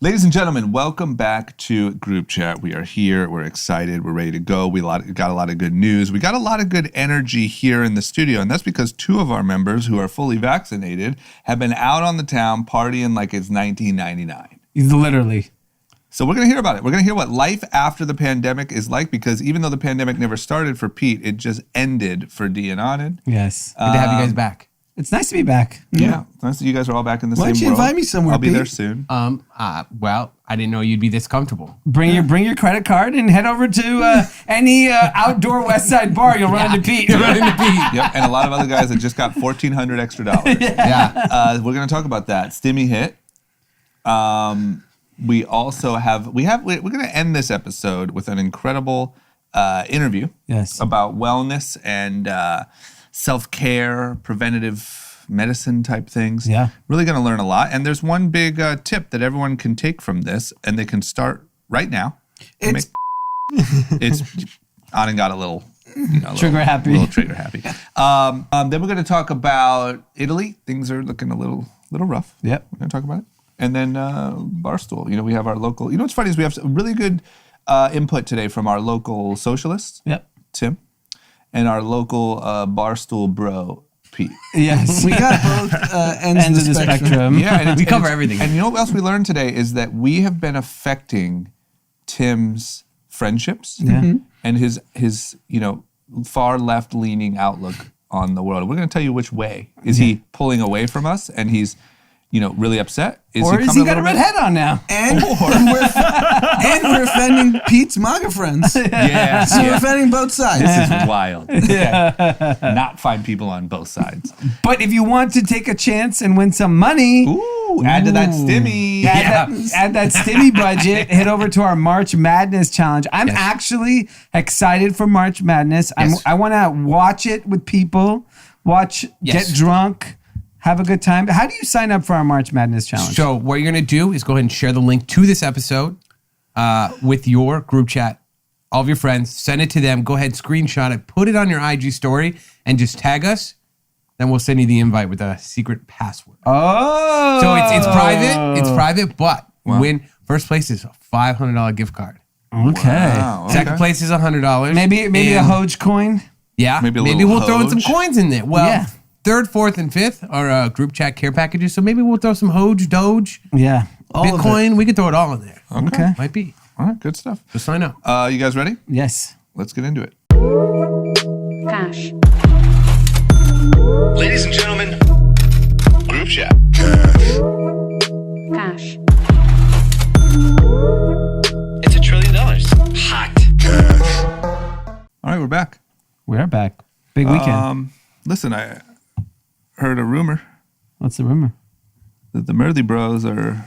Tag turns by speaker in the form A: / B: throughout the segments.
A: Ladies and gentlemen, welcome back to Group Chat. We are here. We're excited. We're ready to go. We got a lot of good news. We got a lot of good energy here in the studio, and that's because two of our members who are fully vaccinated have been out on the town partying like it's 1999.
B: Literally.
A: So we're going to hear about it. We're going to hear what life after the pandemic is like, because even though the pandemic never started for Pete, it just ended for Dee and Anand.
B: Yes.
C: Good to have you guys back.
B: It's nice to be back.
A: Yeah. It's nice that you guys are all back in the same world.
D: Why don't you invite me somewhere,
A: I'll be
D: Pete?
A: there soon.
C: Well, I didn't know you'd be this comfortable.
B: Bring your credit card and head over to any outdoor West Side bar. You'll run into Pete.
C: You'll run into Pete.
A: Yep, and a lot of other guys that just got $1,400 extra dollars.
C: Yeah.
A: We're going to talk about that. Stimmy hit. We also we're going to end this episode with an incredible interview.
B: Yes.
A: About wellness and self-care, preventative medicine type things.
B: Yeah.
A: Really going to learn a lot. And there's one big tip that everyone can take from this, and they can start right now. It's Anand got a little,
B: Trigger happy.
A: Little trigger happy. Then we're going to talk about Italy. Things are looking a little rough.
B: Yep.
A: We're going to talk about it. And then Barstool. We have our local. What's funny is we have some really good input today from our local socialist, Tim, and our local Barstool bro, Pete.
B: Yes.
D: We got both ends of the spectrum.
A: Yeah, and
C: we cover everything.
A: And you know what else we learned today is that we have been affecting Tim's friendships and his far left leaning outlook on the world. We're going to tell you which way. Is he pulling away from us and he's really upset?
B: Or is he got a red head on now?
D: And we're offending Pete's MAGA friends.
A: Yeah.
D: So we're offending both sides.
A: This is wild. Not find people on both sides.
B: But if you want to take a chance and win some money,
A: add to that stimmy.
B: Add that stimmy budget. Head over to our March Madness challenge. I'm actually excited for March Madness.
C: Yes.
B: I want to watch it with people. Get drunk. Have a good time. How do you sign up for our March Madness challenge?
C: So what you're going to do is go ahead and share the link to this episode with your group chat, all of your friends. Send it to them. Go ahead, screenshot it, put it on your IG story, and just tag us. Then we'll send you the invite with a secret password.
B: Oh.
C: So it's private. It's private, but win. First place is a $500 gift card.
B: Okay.
A: Wow,
C: Second place is $100.
B: Maybe a Hoj coin.
C: Yeah.
A: Maybe
C: we'll throw in some
A: Hoj.
C: coins in there. Well, third, fourth, and fifth are group chat care packages. So maybe we'll throw some Hoj, Doge, Bitcoin. We could throw it all in there.
B: Okay.
C: Might be.
A: All right, good stuff.
C: Just sign up.
A: You guys ready?
B: Yes.
A: Let's get into it.
E: Cash.
F: Ladies and gentlemen, Group Chat.
E: Cash.
F: It's $1 trillion. Hot.
A: All right, we're back.
B: We are back. Big weekend.
A: Listen, I heard a rumor
B: What's the rumor?
A: that the Murthy Bros are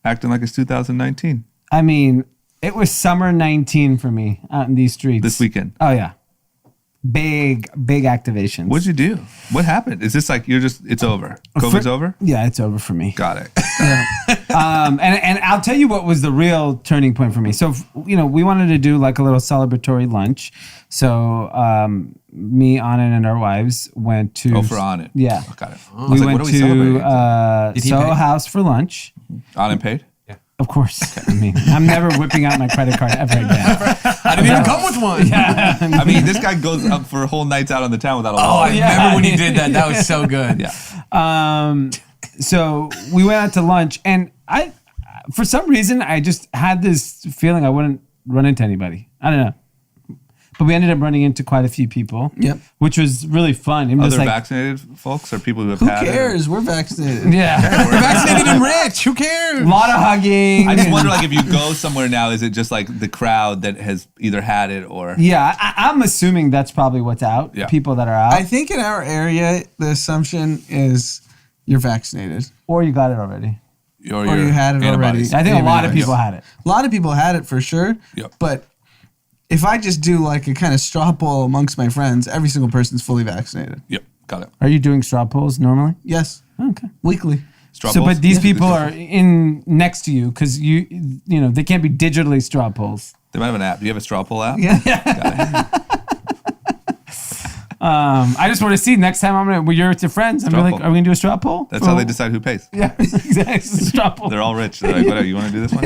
A: acting like it's 2019
B: I mean, it was summer 19 for me out in these streets.
A: this weekend.
B: Oh, yeah. Big activations.
A: What'd you do? What happened? Is this like it's over? COVID's over?
B: Yeah, it's over for me.
A: Got it.
B: And I'll tell you what was the real turning point for me. So, we wanted to do like a little celebratory lunch. So, me, Anand, and our wives went to...
A: Oh, for Anand.
B: Yeah.
A: Oh, got it.
B: We went to Soho House for lunch.
A: Anand paid?
B: Of course. I mean, I'm never whipping out my credit card ever again.
C: I didn't even come with one.
B: Yeah.
A: I mean, this guy goes up for whole nights out on the town without a
C: Oh,
A: wallet.
C: I remember when he did that. That was so good.
A: Yeah.
B: So we went out to lunch, and I, for some reason, I just had this feeling I wouldn't run into anybody. I don't know. But we ended up running into quite a few people.
D: Yep.
B: Which was really fun. It was
A: Other
B: like,
A: vaccinated folks or people who have
D: Who
A: had
D: cares? We're vaccinated.
B: yeah.
C: We're vaccinated and rich. Who cares?
B: A lot of hugging.
A: I just wonder, like, if you go somewhere now, is it just like the crowd that has either had it or...
B: Yeah, I'm assuming that's probably what's out.
A: Yeah.
B: People that are out.
D: I think in our area, the assumption is you're vaccinated.
B: Or you got it already.
D: Or you had it
A: antibodies.
D: already.
B: I think a lot of
D: Antibodies.
B: people had it.
D: A lot of people had it for sure.
A: Yep.
D: But if I just do like a kind of straw poll amongst my friends, every single person's fully vaccinated.
A: Yep, got it.
B: Are you doing straw polls normally?
D: Yes.
B: Okay.
D: Weekly.
A: Straw
B: So,
A: polls?
B: but these
D: Yeah.
B: people are in next to you because they can't be digitally straw polls.
A: They might have an app. Do you have a straw poll app?
D: Yeah.
B: I just want to see next time when you're with your friends. I'm
A: Straw
B: like,
A: poll.
B: are we gonna do a straw poll?
A: That's how they decide who pays.
B: Yeah, exactly. It's a straw poll.
A: They're all rich. They're like, whatever, you want to do this one?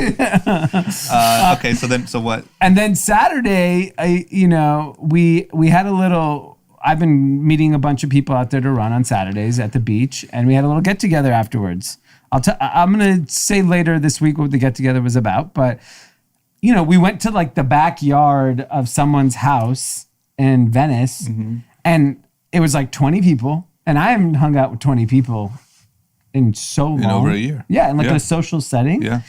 A: Okay, so what?
B: And then Saturday, we had a little. I've been meeting a bunch of people out there to run on Saturdays at the beach, and we had a little get together afterwards. I'm gonna say later this week what the get together was about, but we went to like the backyard of someone's house in Venice, and it was like 20 people, and I haven't hung out with 20 people in so long.
A: In over a year.
B: Yeah, in like a social setting.
A: Yeah.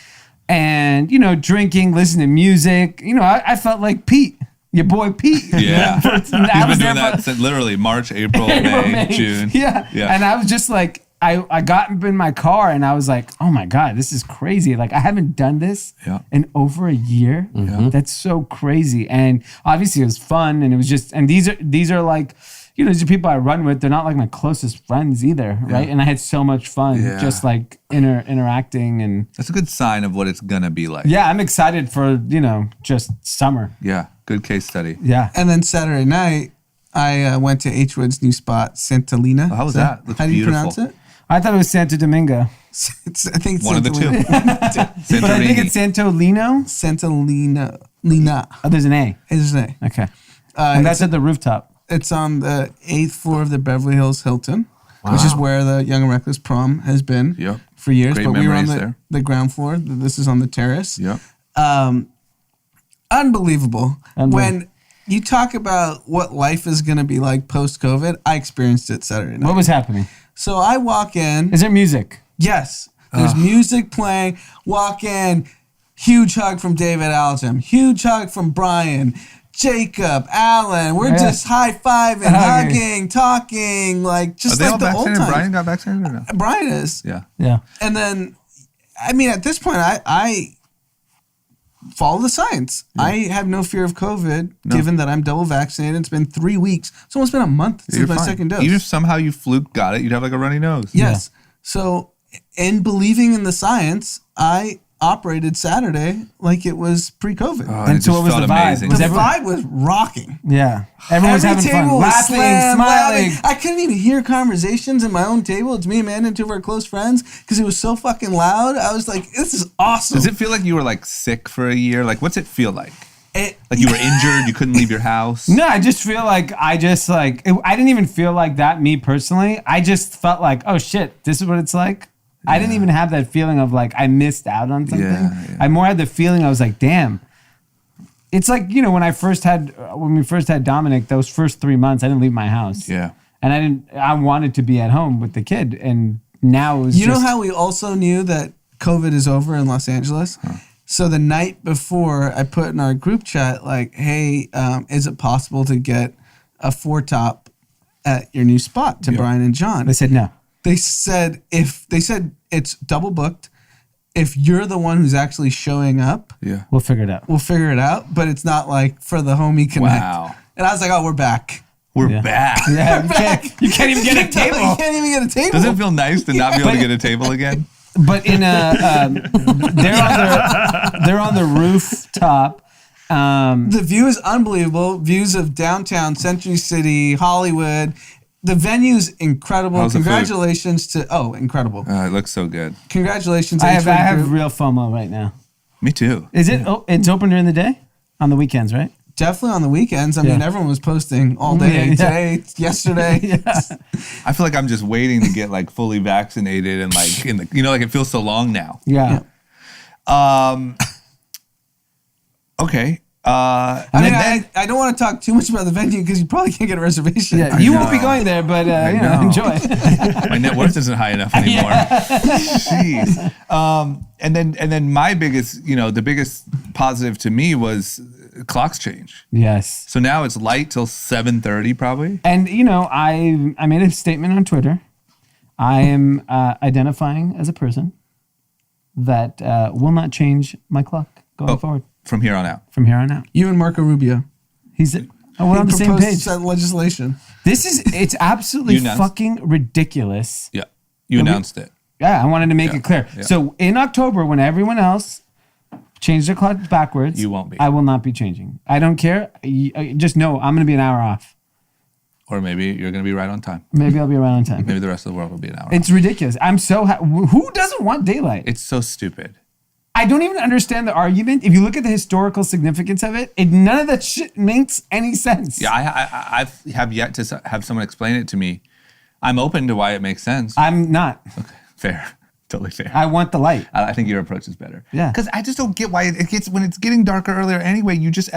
B: And, drinking, listening to music. I felt like Pete, your boy Pete.
A: Yeah. He's been doing
B: there
A: that since literally March, April, May, June.
B: Yeah. And I was just like, I got in my car and I was like, oh my God, this is crazy. Like I haven't done this in over a year.
A: Yeah.
B: That's so crazy. And obviously it was fun, and it was just, and these are like, these are people I run with. They're not like my closest friends either, right? And I had so much fun just like interacting, and
A: that's a good sign of what it's gonna be like.
B: yeah, I'm excited for, just summer.
A: Yeah, good case study.
B: Yeah.
D: And then Saturday night, I went to H Wood's new spot, Santolina.
A: Oh, how was that? Looks
D: How do you
A: beautiful.
D: pronounce it?
B: I thought it was Santo Domingo,
D: I think it's
A: One of the two.
D: Santolina.
B: but I think it's Santolino.
D: Santolina. Lina.
B: Oh, there's an A.
D: Is his name.
B: Okay. And that's at the rooftop.
D: It's on the 8th floor of the Beverly Hills Hilton, which is where the Young and Reckless prom has been
A: Yep.
D: for years.
A: Great
D: but we were on
A: memories there.
D: the ground floor. This is on the terrace.
A: Yep.
D: Unbelievable. When you talk about what life is going to be like post-COVID, I experienced it Saturday night.
B: What was happening?
D: So I walk in.
B: Is there music?
D: Yes. There's music playing. Walk in. Huge hug from David Algem. Huge hug from Brian. Jacob, Alan. We're just high-fiving, hugging, talking, like just
A: Are they
D: like
A: all
D: the old
A: vaccinated?
D: times.
A: Brian got vaccinated or no?
D: Brian is.
A: Yeah.
B: Yeah.
D: And then, I mean, at this point, I follow the science. I have no fear of COVID, given that I'm double vaccinated. It's been 3 weeks. It's almost been a month since my second dose.
A: Even if somehow you got it, you'd have like a runny nose.
D: Yes. So, in believing in the science, I operated Saturday like it was pre-COVID.
A: Oh,
B: And
A: it
B: so
A: just
B: what was
A: felt
B: the vibe?
A: amazing.
B: Was
D: the
B: everyone-
D: vibe was rocking.
B: Yeah. Everyone was
D: Every
B: having fun.
D: table was
B: Laughing,
D: slammed,
B: smiling.
D: laughing. I couldn't even hear conversations in my own table. It's me, Amanda, and two of our close friends because it was so fucking loud. I was like, this is awesome.
A: Does it feel like you were like sick for a year? Like, what's it feel like?
D: It-
A: Like you were injured, you couldn't leave your house?
B: No, I just feel like I didn't even feel like that, me personally. I just felt like, oh shit, this is what it's like. I didn't even have that feeling of like I missed out on something.
A: Yeah.
B: I more had the feeling I was like, damn. It's like, when we first had Dominic, those first 3 months, I didn't leave my house.
A: Yeah.
B: And I wanted to be at home with the kid. And now it was
D: You know how we also knew that COVID is over in Los Angeles? So the night before, I put in our group chat, like, hey, is it possible to get a 4-top at your new spot to Brian and John?
B: they said no.
D: They said it's double booked. If you're the one who's actually showing up,
A: Yeah.
B: We'll figure it out.
D: we'll figure it out. But it's not like for the homie connect.
A: Wow.
D: And I was like, oh, we're back.
A: We're back.
B: Yeah, you can't even get a
D: You
B: table.
D: can't even get a table.
A: Does it feel nice to not be able to get a table again?
B: But in they're on the rooftop.
D: The view is unbelievable. Views of downtown, Century City, Hollywood. The venue's incredible.
A: How's the food?
D: Congratulations to incredible.
A: It looks so good.
D: Congratulations.
B: I have
D: H1 group.
B: real FOMO right now.
A: Me too.
B: Is it? Oh, it's open during the day, on the weekends, right?
D: Definitely on the weekends. I mean, everyone was posting all day today, yesterday.
A: I feel like I'm just waiting to get like fully vaccinated and like like it feels so long now.
B: Yeah.
A: Okay.
D: I don't want to talk too much about the venue because you probably can't get a reservation.
B: Yeah, you won't be going there, but
A: know.
B: enjoy.
A: My net worth isn't high enough anymore. Jeez. And then my biggest, the biggest positive to me was clocks change.
B: Yes.
A: So now it's light till 7:30 probably.
B: And I made a statement on Twitter. I am identifying as a person that will not change my clock going forward
A: From here on out.
B: from here on out.
D: You and Marco Rubio.
B: We're on the same
D: proposed
B: page.
D: that legislation.
B: It's absolutely
A: You announced.
B: fucking ridiculous.
A: Yeah. You announced it.
B: Yeah, I wanted to make it clear.
A: Yeah.
B: So in October, when everyone else changed their clock backwards,
A: You won't be.
B: I will not be changing. I don't care. Just know I'm going to be an hour off.
A: Or maybe you're going to be right on time.
B: Maybe I'll be around on time.
A: Maybe the rest of the world will be an hour.
B: It's ridiculous. I'm so who doesn't want daylight?
A: It's so stupid.
B: I don't even understand the argument. If you look at the historical significance of it, none of that shit makes any sense.
A: Yeah, I have yet to have someone explain it to me. I'm open to why it makes sense.
B: I'm not.
A: Okay, fair. Totally fair.
B: I want the light.
A: I think your approach is better.
B: Yeah.
A: Because I just don't get why it gets, when it's getting darker earlier anyway, you just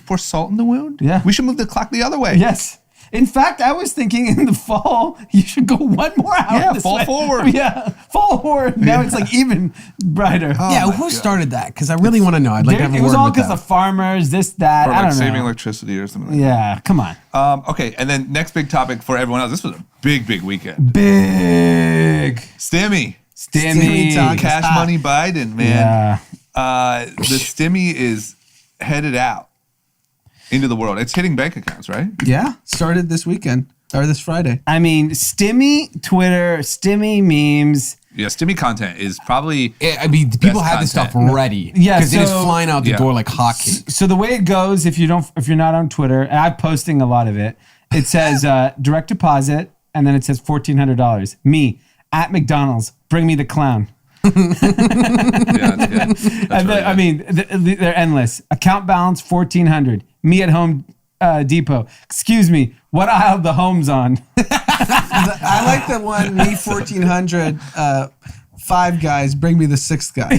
A: pour salt in the wound?
B: Yeah.
A: We should move the clock the other way.
B: Yes. In fact, I was thinking in the fall, you should go one more hour.
A: Yeah,
B: this
A: fall
B: way.
A: forward.
B: Yeah, fall forward. Now it's like even brighter.
C: Who started that? Because I really want to know. I'd like to have a
B: It was
C: word
B: all
C: with
B: because
C: that.
B: the farmers, this, that.
A: Or
B: I
A: like
B: don't
A: saving
B: know.
A: electricity or something like
B: Yeah, come on.
A: that. Okay, and then next big topic for everyone else. This was a big weekend.
B: Big.
A: Stimmy.
B: Stimmy.
D: talk.
A: Cash money Biden, man.
B: Yeah.
A: The stimmy is headed out into the world. It's hitting bank accounts, right?
D: Yeah, started this weekend or this Friday.
B: I mean, Stimmy Twitter, Stimmy memes.
A: Yeah, stimmy content is probably
C: I mean, people
A: best
C: had this stuff
A: content.
C: ready.
B: Yeah,
C: Because it is
B: so-
C: flying out the
A: Yeah.
C: door like hotcakes.
B: So the way it goes, if you're not on Twitter, and I'm posting a lot of it, it says direct deposit, and then it says $1,400. Me at McDonald's, bring me the clown.
A: yeah, it's good. That's
B: And
A: really
B: then, I
A: good.
B: mean, they're endless. Account balance $1,400. Me at Home Depot. Excuse me, what aisle the home's on?
D: I like the one, me 1,400, 5 guys, bring me the 6th guy.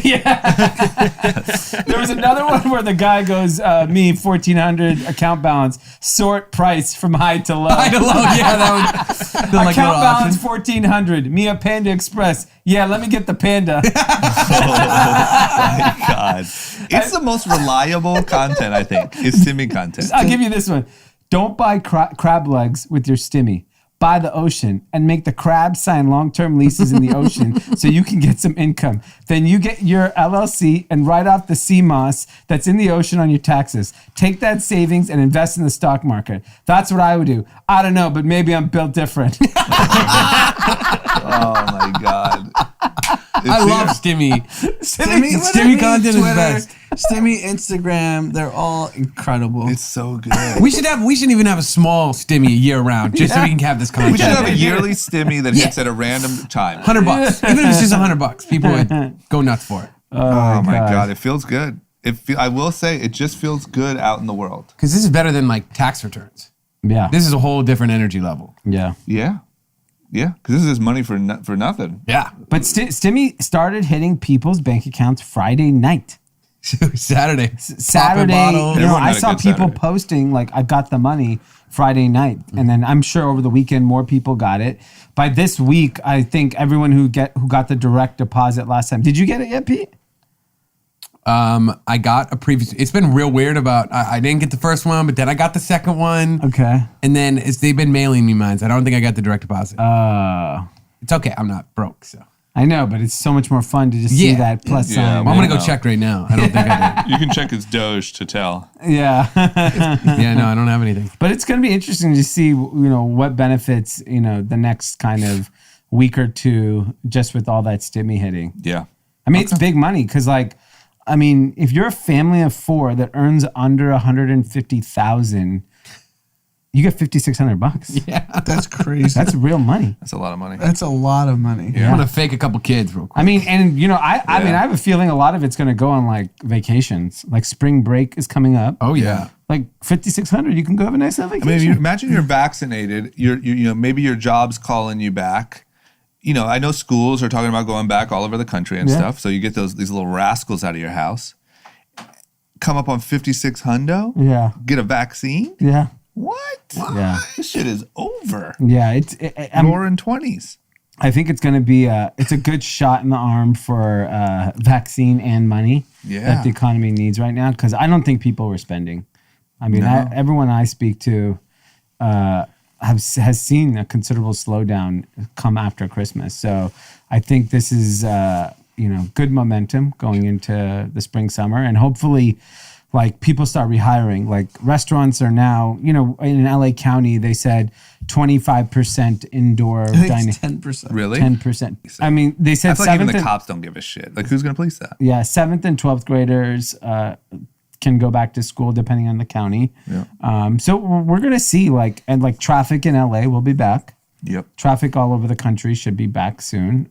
B: There was another one where the guy goes, me 1,400 account balance, sort price from high to low.
C: I don't know. Yeah, that was the, like,
B: Account
C: little
B: balance
C: option.
B: 1,400. Me a Panda Express. Yeah, let me get the Panda.
A: My God. It's the most reliable content, I think, is stimmy content.
B: I'll give you this one. Don't buy crab legs with your stimmy. Buy the ocean and make the crabs sign long-term leases in the ocean so you can get some income. Then you get your LLC and write off the sea moss that's in the ocean on your taxes. Take that savings and invest in the stock market. That's what I would do. I don't know, but maybe I'm built different.
A: Oh my God.
C: I love Stimmy. Stimmy content is
D: Twitter,
C: best.
D: Stimmy, Instagram, they're all incredible.
A: It's so good.
C: We should even have a small Stimmy year round just so we can have this content.
A: We should have a yearly stimmy that hits at a random time.
C: $100. Even if it's just $100, people would go nuts for it.
A: Oh my God. It feels good. I will say it just feels good out in the world.
C: Because this is better than like tax returns.
B: Yeah.
C: This is a whole different energy level.
B: Yeah.
A: Yeah. Yeah. Because this is money for nothing.
C: Yeah.
B: But Stimmy started hitting people's bank accounts Friday night.
C: Saturday.
B: Saturday,
C: bottle.
B: you know,
A: Everyone
B: I
A: had a
B: saw
A: good
B: people
A: Saturday.
B: posting like I got the money Friday night, and then I'm sure over the weekend more people got it. By this week, I think everyone who got the direct deposit last time. Did you get it yet, Pete?
C: I got a previous. It's been real weird about. I didn't get the first one, but then I got the second one.
B: Okay.
C: And then they've been mailing me mine. I don't think I got the direct deposit. It's okay. I'm not broke, so.
B: I know, but it's so much more fun to just see
C: Yeah.
B: that plus
A: Yeah,
B: sign.
C: Well, I'm gonna
A: no.
C: go check right now. I don't think I
A: You can check his Doge to tell.
B: Yeah.
C: did. Yeah, no, I don't have anything.
B: But it's going to be interesting to see, what benefits, the next kind of week or two just with all that stimmy hitting.
A: Yeah.
B: I mean, it's big money because, if you're a family of 4 that earns under $150,000, you get $5,600.
C: Yeah.
D: That's crazy.
B: That's real money.
A: That's a lot of money.
D: That's a lot of money.
C: I'm gonna fake a couple kids real quick.
B: I mean, I have a feeling a lot of it's going to go on vacations. Like spring break is coming up.
C: Oh yeah.
B: Like $5,600, you can go have a nice vacation.
A: I mean, imagine you're vaccinated. Maybe your job's calling you back. I know schools are talking about going back all over the country and stuff. So you get these little rascals out of your house. Come up on 56 hundo.
B: Yeah.
A: Get a vaccine.
B: Yeah.
A: What?
B: Yeah.
A: This shit is over.
B: Yeah.
A: Roaring 20s.
B: I think it's going to be it's a good shot in the arm for vaccine and money that the economy needs right now, because I don't think people were spending. I mean, everyone I speak to has seen a considerable slowdown come after Christmas. So I think this is good momentum going into the spring, summer, and hopefully people start rehiring. Like restaurants are now, in LA County, they said 25% indoor
D: I think
B: dining.
D: it's 10%.
A: Really?
B: 10%. I mean, they said
A: I feel like even
B: 7th
A: the
B: and,
A: cops don't give a shit. Like, who's going to police that?
B: yeah, 7th and 12th graders can go back to school depending on the county.
A: Yeah.
B: So we're going to see like traffic in LA will be back.
A: Yep.
B: Traffic all over the country should be back soon.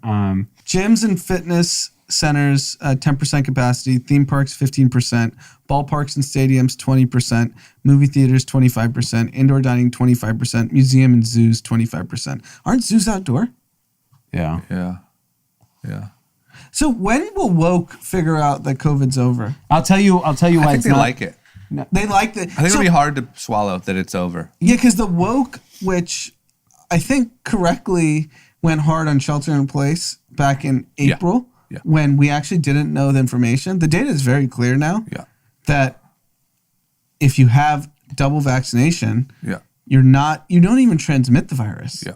D: Gyms and fitness centers, 10% capacity. Theme parks, 15%. Ballparks and stadiums, 20%. Movie theaters, 25%. Indoor dining, 25%. Museum and zoos, 25%. Aren't zoos outdoor?
B: Yeah.
A: Yeah. Yeah.
D: So when will woke figure out that COVID's over?
B: I'll tell you why
A: I think
B: it's
A: they
B: not.
A: like it.
D: They like the.
A: I think it'll be hard to swallow that it's over.
D: Yeah, because the woke, which I think correctly went hard on shelter in place back in April,
A: Yeah.
D: when we actually didn't know the information. The data is very clear now
A: Yeah.
D: that if you have double vaccination,
A: Yeah.
D: you don't even transmit the virus.
A: Yeah.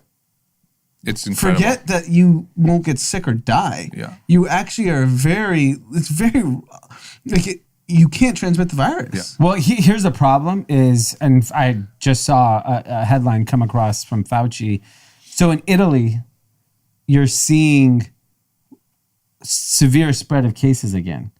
A: It's incredible.
D: Forget that you won't get sick or die.
A: Yeah.
D: You actually are you can't transmit the virus.
B: Well, here's the problem is, and I just saw a headline come across from Fauci. So in Italy, you're seeing severe spread of cases again.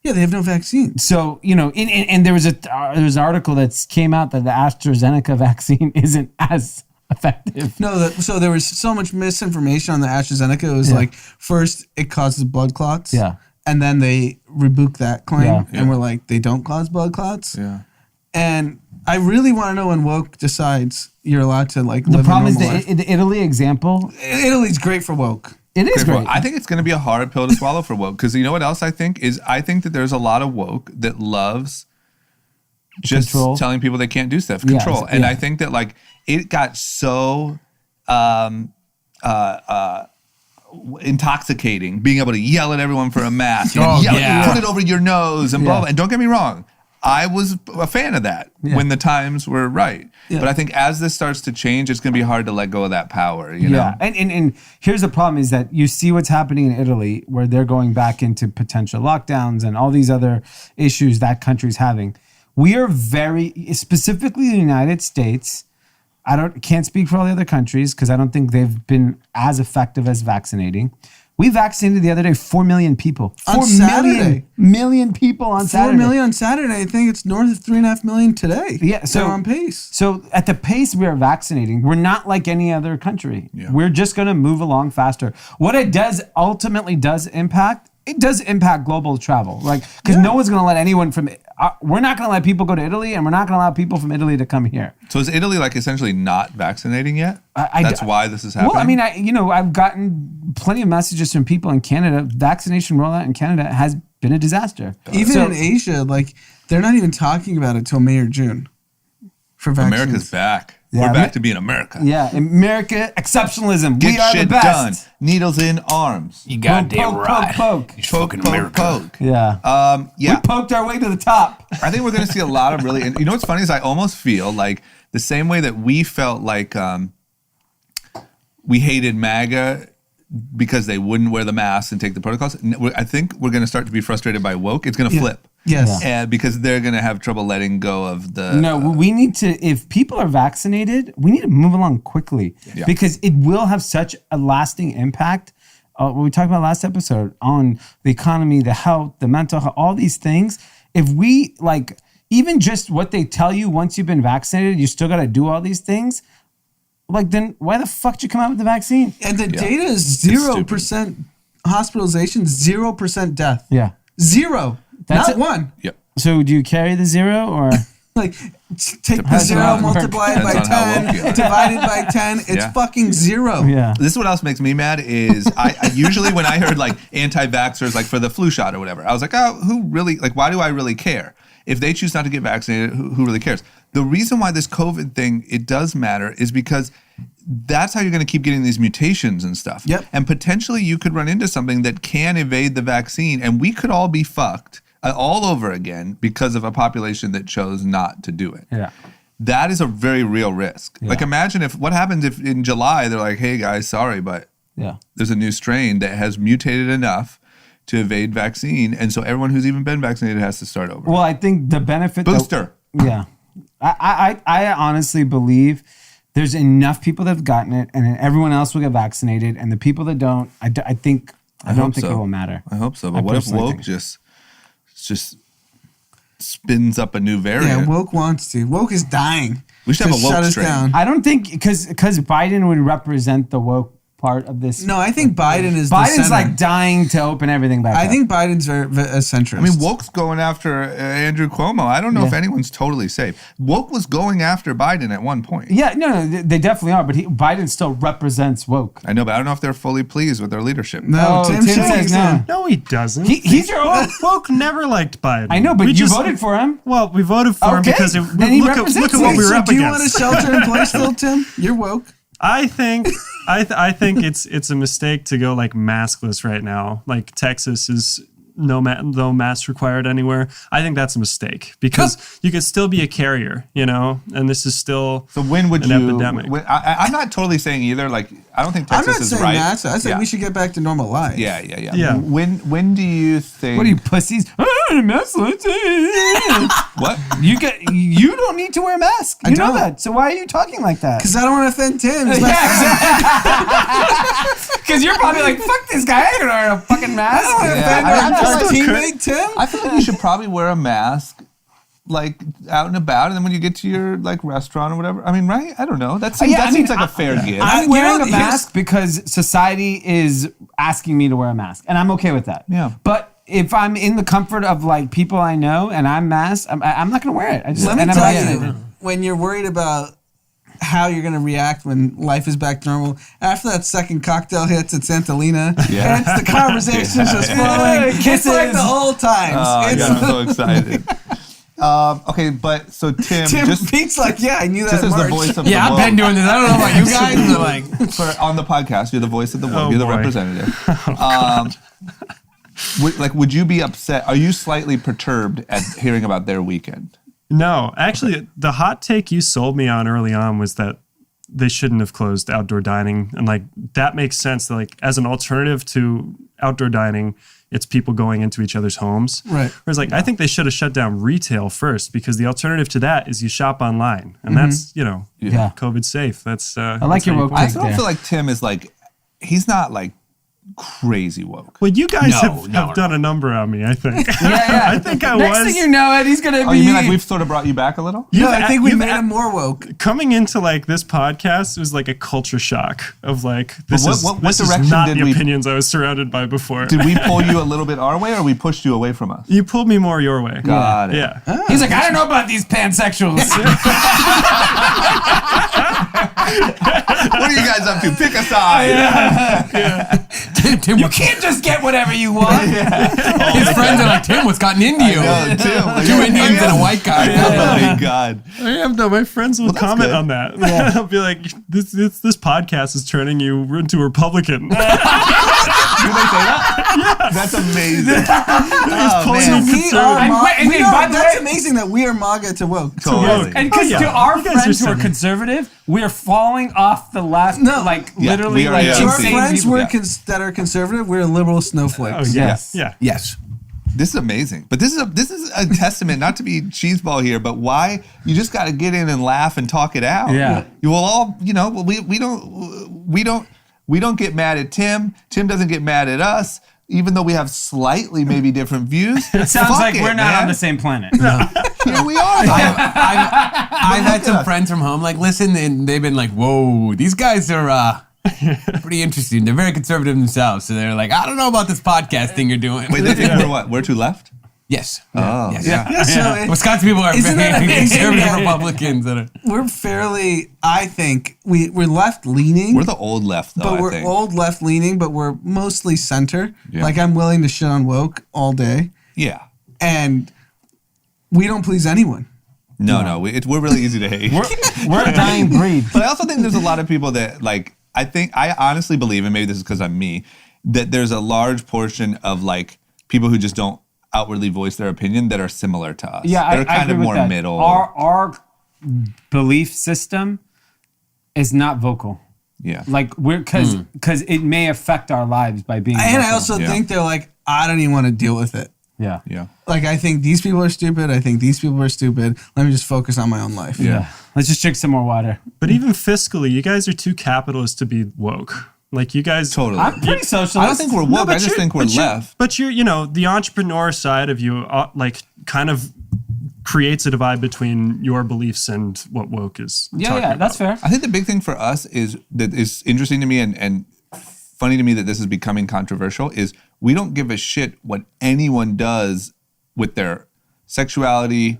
D: Yeah, they have no vaccine.
B: So, and there was an article that came out that the AstraZeneca vaccine isn't as effective.
D: No, so there was so much misinformation on the AstraZeneca. It was like, first it causes blood clots.
B: Yeah.
D: And then they rebuked that claim.
B: Yeah.
D: And we're like, they don't cause blood clots.
A: Yeah.
D: And I really want to know when woke decides you're allowed to live
B: The problem
D: a
B: is
D: normal life.
B: the Italy example.
D: Italy's great for woke.
B: It is
A: Well,
B: great.
A: I think it's going to be a hard pill to swallow for woke, because you know what else I think is, I think that there's a lot of woke that loves just
B: Control.
A: telling people they can't do stuff.
B: Yeah,
A: Control. And
B: yeah.
A: I think that it got so intoxicating being able to yell at everyone for a mask and put it over your nose and blah, blah. And don't get me wrong, I was a fan of that when the times were right.
D: Yeah.
A: But I think as this starts to change, it's going to be hard to let go of that power, you know?
B: And here's the problem is that you see what's happening in Italy, where they're going back into potential lockdowns and all these other issues that country's having. We are specifically the United States, can't speak for all the other countries because I don't think they've been as effective as vaccinating. We vaccinated the other day 4 million people.
D: On Saturday.
B: Million people on
D: 4
B: Saturday.
D: million on Saturday. I think it's north of 3.5 million today.
B: Yeah, so
D: they're on pace.
B: So at the pace we are vaccinating, we're not like any other country.
A: Yeah.
B: We're just going to move along faster. What it ultimately does impact global travel, because no one's going to let anyone from. We're not going to let people go to Italy, and we're not going to allow people from Italy to come here.
A: So is Italy essentially not vaccinating yet? That's why this is happening?
B: Well, I mean, I've gotten plenty of messages from people in Canada. Vaccination rollout in Canada has been a disaster.
D: Even in Asia, they're not even talking about it till May or June for vaccines.
A: America's back.
B: Yeah,
A: We're back to being America.
B: Yeah, America, exceptionalism.
A: Get
B: we are
A: shit
B: the best.
A: done. Needles in arms.
C: You goddamn right.
B: Poke.
C: You fucking America.
A: Poke.
B: Yeah.
A: Yeah.
B: We poked our way to the top.
A: I think we're going to see a lot of really. And you know what's funny is I almost feel like the same way that we felt like we hated MAGA because they wouldn't wear the masks and take the protocols. I think we're going to start to be frustrated by woke. It's going to flip.
D: Yes.
A: And because they're going to have trouble letting go of the.
B: No, we need to, if people are vaccinated, we need to move along quickly because it will have such a lasting impact. What we talked about last episode on the economy, the health, the mental health, all these things. If we even just what they tell you once you've been vaccinated, you still got to do all these things. Then why the fuck did you come out with the vaccine?
D: And the data is 0% hospitalization, 0% death.
B: Yeah.
D: 0.
B: That's
D: Not 1.
A: Yep.
B: So do you carry the 0 or?
D: Take the 0, multiply it by
A: Depends on how woke you
D: 10,
A: are.
D: divided by 10. It's fucking 0.
B: Yeah.
A: This is what else makes me mad is I usually when I heard anti-vaxxers for the flu shot or whatever, I was like, oh, who really, why do I really care? If they choose not to get vaccinated, who really cares? The reason why this COVID thing, it does matter is because that's how you're going to keep getting these mutations and stuff.
D: Yep.
A: And potentially you could run into something that can evade the vaccine and we could all be fucked all over again because of a population that chose not to do it.
B: Yeah.
A: That is a very real risk.
B: Yeah.
A: Imagine what happens if in July they're like, hey guys, sorry, but there's a new strain that has mutated enough to evade vaccine. And so everyone who's even been vaccinated has to start over.
B: Well, I think the benefit.
A: Booster.
B: I honestly believe there's enough people that have gotten it and then everyone else will get vaccinated. And the people that don't, I don't think
A: so.
B: it will matter.
A: I hope so. But what if woke just spins up a new variant.
D: Yeah, woke wants to. Woke is dying.
A: We should have a woke
D: shut us
A: strain.
D: down.
B: I don't think because Biden would represent the woke part of this.
D: No, I think Biden is.
B: Biden's
D: the center.
B: like dying to open everything back
D: I
B: up.
D: think Biden's very a centrist.
A: I mean, woke's going after Andrew Cuomo. I don't know if anyone's totally safe. Woke was going after Biden at one point.
B: Yeah, no, they definitely are, but Biden still represents woke.
A: I know, but I don't know if they're fully pleased with their leadership.
D: no,
B: Oh,
D: Tim
B: Tim says
D: says
B: no.
G: No, he doesn't.
B: He's your own.
G: Woke never liked Biden.
B: I know, but
G: We
B: you
G: just-
B: voted for him.
G: Well, we voted for him
B: Okay,
G: because
B: then he
G: look at
B: represents
G: what
B: us.
G: we were
D: So
G: up
D: do you want a
G: against.
D: shelter in place still, Tim? You're woke.
G: I think I think it's a mistake to go like maskless right now. Like Texas is no mask required anywhere. I think that's a mistake because you could still be a carrier, and this is still
A: So when would
G: an
A: you?
G: epidemic.
A: I'm not totally saying either. Like, I don't think
D: I'm
A: Texas
D: not
A: is
D: saying
A: right.
D: that. I said
A: Yeah.
D: we should get back to normal life.
A: Yeah.
G: Yeah.
A: When do you think?
B: What are you pussies?
A: What?
B: You don't need to wear a mask. You know
D: don't.
B: that. So why are you talking like that?
D: Because I don't want to offend Tim. He's
B: Because you're probably like, fuck this guy. I ain't gonna wear a fucking mask.
D: our
A: feel like-
D: teammate Tim.
A: I feel like you should probably wear a mask, like out and about, and then when you get to your like restaurant or whatever. I mean, right? I don't know. That seems like a fair gift.
B: I'm
D: You
B: wearing
D: know,
B: a mask because society is asking me to wear a mask, and I'm okay with that.
A: Yeah.
B: But if I'm in the comfort of like people I know and I'm masked, I'm not gonna wear it. I just
D: Let me
B: and I'm
D: tell
B: vaccinated.
D: you, when you're worried about how you're going to react when life is back to normal, after that second cocktail hits at Santolina,
A: Yeah.
D: and it's the conversation's just flowing. It's like the old times.
A: I'm so excited. Okay, but so Tim,
D: Tim
A: just
D: Pete's like, yeah, I knew that
A: as
D: in
A: the
D: March.
A: voice of
C: Yeah,
A: the
C: I've been
A: woke,
C: doing this. I don't know about you guys, but like,
A: for, on the podcast, you're the voice of the woke.
G: Oh,
A: You're the
G: boy.
A: representative. Would you be upset? Are you slightly perturbed at hearing about their weekend?
G: No, actually, the hot take you sold me on early on was that they shouldn't have closed outdoor dining, and like that makes sense. Like as an alternative to outdoor dining, it's people going into each other's homes.
D: Right.
G: Whereas like I think they should have shut down retail first because the alternative to that is you shop online, and that's
B: Yeah.
G: COVID safe. That's
B: I like your woke
A: I
B: take
A: still
B: there.
A: feel like Tim is like, he's not like crazy woke.
G: Well, you guys
C: No,
G: have done a number on me. I think.
B: Yeah.
G: I think I
B: Next
G: was.
B: thing you know, it, he's gonna
A: Oh,
B: be.
A: you mean like we've sort of brought you back a little?
D: No, I think we
G: you've
D: made
G: a-
D: him more woke.
G: Coming into like this podcast, it was like a culture shock of like this
A: what
G: is
A: direction
G: not
A: did
G: the
A: we-
G: opinions I was surrounded by before.
A: Did we pull you a little bit our way, or we pushed you away from us?
G: You pulled me more your way.
A: Got it.
G: Yeah.
B: He's like, I don't know about these pansexuals.
A: What are you guys up to? Pick a side.
C: Tim,
B: You can't just get whatever you want.
C: his friends are like, Tim, what's gotten into you?
A: No, Tim. Like,
C: Two Indians and a white guy.
A: Oh my God.
G: I am though. My friends will
A: that's
G: comment
A: good.
G: on that. I'll be like, this podcast is turning you into a Republican.
A: Do they say that? That's amazing. Oh, man.
D: We are
B: And wait, and
D: we
B: by
D: are,
B: the
D: that's
B: way-
D: amazing that we are MAGA to woke.
A: Totally.
B: And because
G: Oh, yeah.
B: to our
G: You guys
B: friends
G: are
B: who are
G: sending-
B: conservative, we are falling off the last,
D: No.
B: like
A: Yeah,
B: literally,
A: we are,
B: like
A: yeah.
D: To our
A: insane
D: friends
A: people.
D: we're that are conservative, we're liberal snowflakes.
B: Yes.
G: Yeah.
C: Yes.
A: This is amazing. But this is a testament, not to be cheeseball here, but why you just got to get in and laugh and talk it out.
B: Yeah.
A: You will all, we don't get mad at Tim. Tim doesn't get mad at us, even though we have slightly maybe different views.
B: It sounds like we're not on the same planet.
A: Here we are.
C: I've had some friends from home like listen, and they've been like, "Whoa, these guys are pretty interesting. They're very conservative themselves." So they're like, "I don't know about this podcast thing you're doing."
A: Wait, they think we're what? We're too left?
C: yes.
A: Oh.
C: Yes.
D: Yeah, so
C: Wisconsin people are
D: Isn't that
C: very
D: amazing?
C: conservative
D: Yeah.
C: Republicans. That are,
D: we're fairly, I think, we're left leaning.
A: We're the old left, though,
D: but
A: I
D: we're
A: think.
D: old left leaning, but we're mostly center.
A: Yeah.
D: Like I'm willing to shit on woke all day,
A: Yeah.
D: and we don't please anyone.
A: No, we're really easy to hate.
B: We're a dying breed.
A: But I also think there's a lot of people that I honestly believe, and maybe this is because I'm me, that there's a large portion of like people who just don't outwardly voice their opinion that are similar to us.
B: Yeah,
A: they're
B: I
A: kind
B: agree
A: of
B: with
A: more
B: that.
A: middle.
B: Our belief system is not vocal.
A: Yeah.
B: Like we're because it may affect our lives by being.
D: And I
B: vocal.
D: also
A: Yeah.
D: think they're like, I don't even want to deal with it.
B: yeah.
A: Yeah.
D: Like I think these people are stupid. I think these people are stupid. Let me just focus on my own life.
B: Yeah. Let's just drink some more water.
G: But even fiscally, you guys are too capitalist to be woke. Like you guys
A: Totally.
B: I'm pretty socialist.
A: I don't think we're woke. I just think we're left.
G: But you're, the entrepreneur side of you, like kind of creates a divide between your beliefs and what woke is talking about.
B: That's fair.
A: I think the big thing for us is that is interesting to me and funny to me that this is becoming controversial is we don't give a shit what anyone does with their sexuality,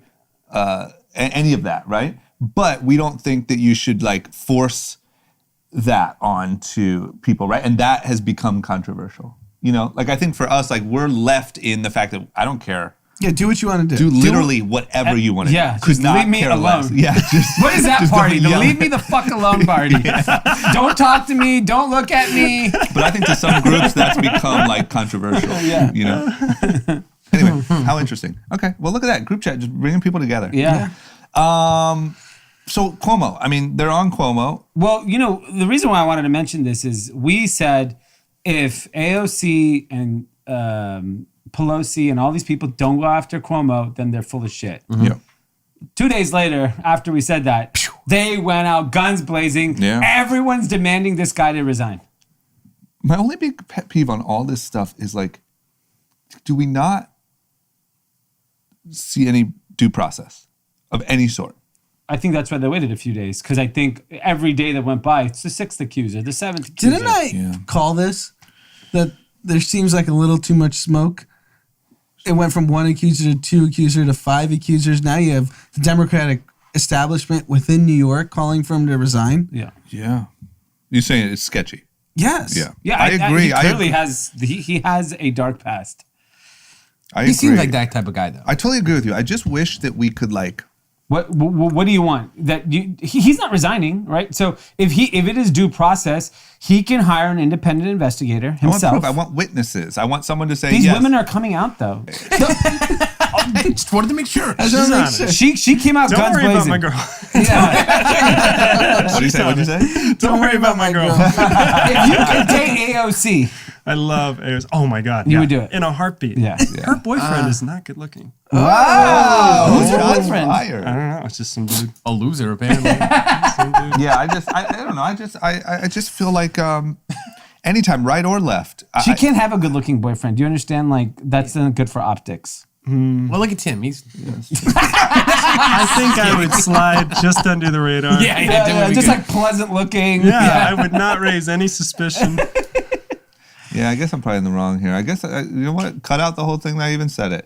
A: any of that, right? But we don't think that you should like force that onto people, right? And that has become controversial. You know, like I think for us, like we're left in the fact that I don't care.
D: Yeah, do what you want to do.
A: Do literally whatever you want to do.
B: Just leave me
A: care
B: alone.
A: less. Yeah, just,
B: What is that
A: just
B: party?
A: don't
B: The
A: yell.
B: leave me the fuck alone party. Don't talk to me. Don't look at me.
A: But I think to some groups that's become like controversial.
B: Yeah.
A: You know. Anyway, how interesting. Okay, well look at that group chat, just bringing people together.
B: Yeah.
A: So Cuomo, I mean, they're on Cuomo.
B: Well, you know, the reason why I wanted to mention this is we said if AOC and Pelosi and all these people don't go after Cuomo, then they're full of shit.
A: Yeah.
B: 2 days later, after we said that, they went out guns blazing.
A: Yeah.
B: Everyone's demanding this guy to resign.
A: My only big pet peeve on all this stuff is like, do we not see any due process of any sort?
B: I think that's why they waited a few days, because I think every day that went by, it's the 6th accuser, the 7th accuser.
D: Didn't I call this that there seems like a little too much smoke? It went from 1 accuser to 2 accuser to 5 accusers. Now you have the Democratic establishment within New York calling for him to resign.
B: Yeah.
A: Yeah. You're saying it's sketchy.
D: Yes.
A: Yeah.
B: Yeah,
A: I agree.
B: He clearly has he has a dark past.
A: I
C: He
A: agree.
C: seems like that type of guy, though.
A: I totally agree with you. I just wish that we could like.
B: What do you want? That he's not resigning, right? So if it is due process, he can hire an independent investigator
A: I want
B: himself.
A: proof. I want witnesses. I want someone to say
B: These
A: yes.
B: women are coming out though.
C: I just wanted to make sure.
D: I just wanna make sure.
B: She came out
G: Don't
B: guns
G: worry
B: blazing.
G: about my girl.
B: Yeah.
A: What do you say? What do you say?
G: Don't worry about my girl.
B: If you could date AOC,
G: I love AOC. Oh my God.
B: You would do it.
G: In a heartbeat.
B: Yeah.
G: Her boyfriend is not good looking.
B: wow, who's her
A: Shots
B: boyfriend?
A: fired.
G: I don't know. It's just some dude.
C: A loser, apparently.
G: Some dude.
A: Yeah, I don't know. I just feel like anytime, right or left.
B: She can't have a good-looking boyfriend. Do you understand? Like that's not good for optics.
C: Well, look at Tim. He's
G: I think I would slide just under the radar.
B: Just like pleasant looking.
G: Yeah, I would not raise any suspicion.
A: Yeah, I guess I'm probably in the wrong here. I guess, you know what? Cut out the whole thing that I even said it.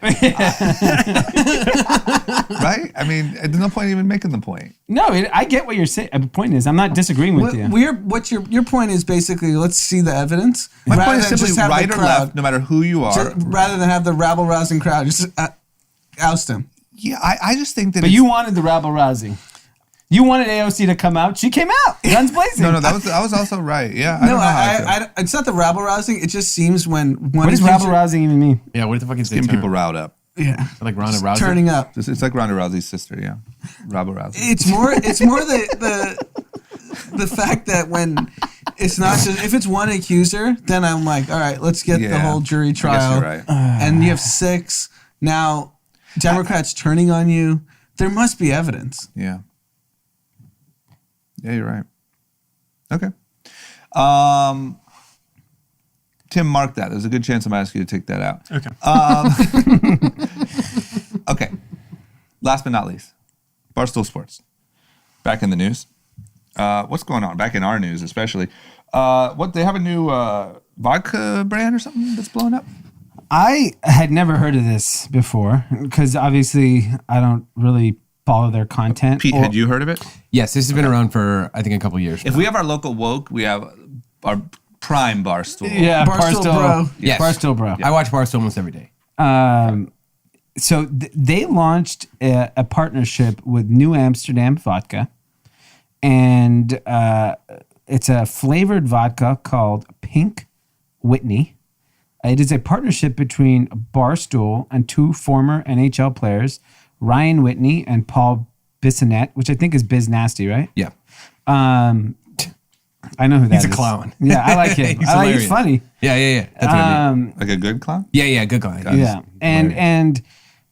A: Right? I mean, there's no point even making the point.
B: No, I get what you're saying. The point is, I'm not disagreeing with you.
D: What your point is basically, let's see the evidence.
A: My
D: rather
A: point is
D: than
A: simply
D: just have the
A: right or
D: crowd-
A: left, no matter who you are.
D: rather than have the rabble-rousing crowd, just oust him.
A: Yeah, I just think that
B: But you wanted the rabble rousing. You wanted AOC to come out. She came out. Guns blazing.
A: No, that was also right. Yeah, I
D: No,
A: don't know how I feel.
D: it's not the rabble-rousing. It just seems when one
B: What does
D: accuser-
B: rabble rousing even mean?
C: yeah. What the fuck is
A: Getting
C: this?
A: people riled up.
D: Yeah.
C: Like Ronda Rousey.
D: Turning up.
A: It's like Ronda Rousey's sister, yeah. Rabble Rousey.
D: It's more the fact that when it's not just if it's one accuser, then I'm like, all right, let's get the
A: Yeah,
D: whole jury
A: I guess
D: trial.
A: you're right.
D: And you have 6 now. Democrats turning on you. There must be evidence.
A: Yeah. Yeah, you're right. Okay. Tim, mark that. There's a good chance I'm asking you to take that out.
G: Okay.
A: Okay. Last but not least, Barstool Sports. Back in the news. What's going on? Back in our news, especially. They have a new vodka brand or something that's blowing up?
B: I had never heard of this before because obviously I don't really follow their content.
A: Pete, had you heard of it?
C: Yes, this has been around for I think a couple years.
A: If we have our local woke, we have our prime Barstool.
B: Yeah,
D: Barstool Bro.
C: Yes.
B: Barstool Bro.
C: I watch Barstool almost every day.
B: So they launched a partnership with New Amsterdam Vodka, and it's a flavored vodka called Pink Whitney. It is a partnership between Barstool and 2 former NHL players, Ryan Whitney and Paul Bissonnette, which I think is Biz Nasty, right?
C: Yeah.
B: I know who that is.
C: He's a clown.
B: Yeah, I like him.
C: He's
B: He's
C: hilarious.
B: funny.
C: Yeah. That's what I mean.
A: Like a good clown?
C: Yeah, good guy.
B: Yeah, and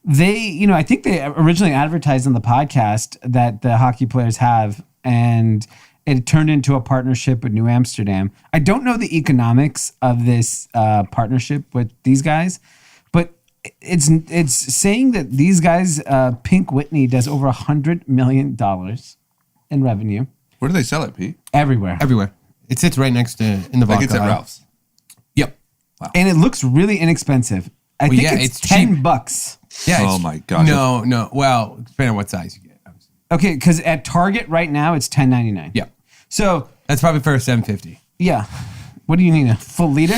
B: they, I think they originally advertised on the podcast that the hockey players have, and it turned into a partnership with New Amsterdam. I don't know the economics of this partnership with these guys, but it's saying that these guys, Pink Whitney does over $100 million in revenue
A: Where do they sell it, Pete?
B: everywhere.
C: Everywhere. It sits right next to in the
A: Like
C: vodka
A: it's at
C: aisle.
A: Ralph's.
C: Yep.
B: And it looks really inexpensive. I think
C: yeah,
B: it's
C: it's
B: $10
C: cheap.
B: bucks.
C: Yeah.
A: Oh
C: it's-
A: my gosh.
C: No. Well, depending on what size you get. obviously.
B: Okay, because at Target right now it's $10.99.
C: Yeah.
B: So
C: That's probably for a $7.50.
B: yeah, what do you need, a full liter?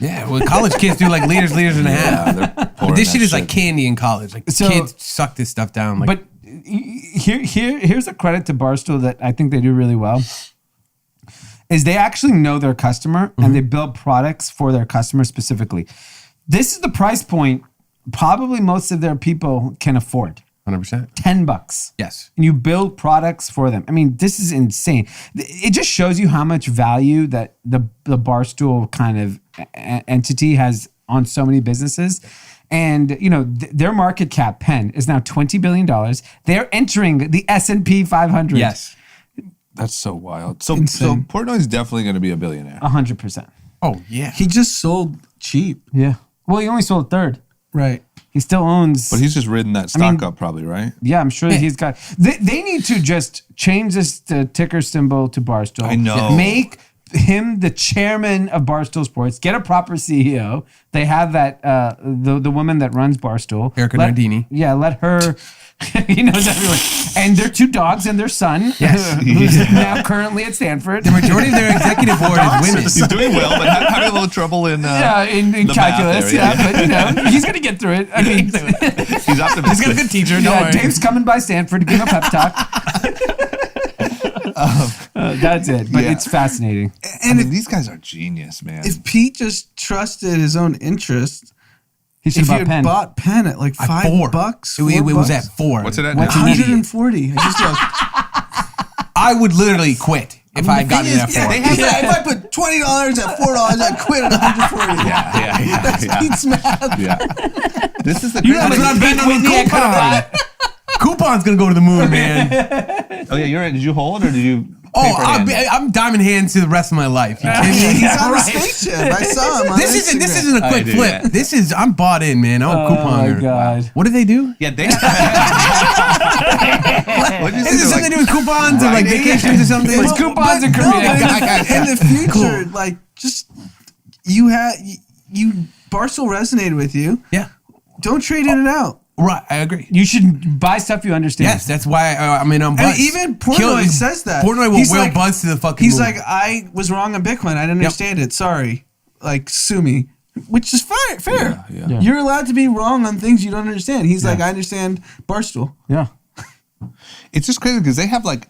C: Yeah. Well, college kids do like liters and a half.
A: They're
C: But
A: pouring
C: this
A: that
C: shit is like candy in college. Like
B: So-
C: kids suck this stuff down. Like,
B: But here's a credit to Barstool that I think they do really well. Is they actually know their customer and they build products for their customer specifically. This is the price point probably most of their people can afford.
C: 100%.
B: $10.
C: Yes.
B: And you build products for them. I mean, this is insane. It just shows you how much value that the Barstool kind of entity has on so many businesses. And, you know, their market cap, Penn, is now $20 billion. They're entering the S&P 500.
C: Yes.
A: That's so wild. So
D: Insane.
A: Portnoy's definitely going to be a billionaire.
B: 100%.
C: Oh, yeah.
D: He just sold cheap.
B: Yeah. Well, he only sold a third.
D: Right.
B: He still owns.
A: But he's just ridden that stock up probably, right?
B: Yeah, I'm sure he's got. They need to just change this ticker symbol to Barstool.
A: I know.
B: Make him the chairman of Barstool Sports. Get a proper CEO. They have that the woman that runs Barstool,
C: Erica Nardini.
B: Yeah, let her. He knows everyone. And their two dogs and their son,
C: Yes.
B: who's now currently at Stanford.
C: The majority of their executive board is women.
A: He's doing well, but having a little trouble in
B: Yeah, in
A: the math
B: calculus.
A: area.
B: Yeah, but you know, he's gonna get through it. I mean,
A: He's optimistic.
C: He's got a good teacher. Don't
B: yeah,
C: worry.
B: Dave's coming by Stanford to give a pep talk. That's it. But
A: Yeah.
B: it's fascinating.
A: I mean, these guys are genius, man.
D: If Pete just trusted his own interest,
B: He should
D: if you
B: have
D: had
B: bought Penn.
D: bought Penn at like
C: At
D: $5,
C: It was
D: $4,
C: at 4.
A: What's it at
B: What's
A: now?
B: an idiot?
D: 140. I just looked.
C: I would literally quit if I had gotten it at 4.
D: If I put $20 at $4, I quit at 140.
A: Yeah.
D: That's Pete's math.
A: Yeah. This is the
B: You
A: crazy-
B: know,
C: That's what I'm betting on the coupon. Coupon's gonna go to the moon, man.
A: Oh yeah, you're in. Did you hold or did you?
C: Oh,
A: paper hand it?
C: I'm diamond hands to the rest of my life. You kidding me?
D: He's on the spaceship. I saw him on
C: This isn't
D: Instagram.
C: a quick
A: I do,
C: flip.
A: yeah.
C: This is I'm bought in, man. I'm a couponer.
B: my God.
C: What do they do?
A: Yeah, they. What'd you
C: Is it
A: say?
C: something to do with coupons or like
A: Writing?
C: vacations or something?
B: It's coupons and
D: No,
B: Korea.
D: but in the future, like, just you Barstool resonated with you.
C: Yeah.
D: Don't trade in and out.
C: Right, I agree.
B: You should buy stuff you understand.
C: Yes, that's why I'm in on
D: And
C: Buzz.
D: even Portnoy says that.
C: Portnoy will
D: He's
C: will
D: like-
C: Buzz to the fucking
D: He's
C: moon.
D: like, I was wrong on Bitcoin. I didn't understand it. Sorry. Like, sue me. Which is fair.
A: Yeah.
D: You're allowed to be wrong on things you don't understand. He's like, I understand Barstool.
B: Yeah.
A: It's just crazy because they have like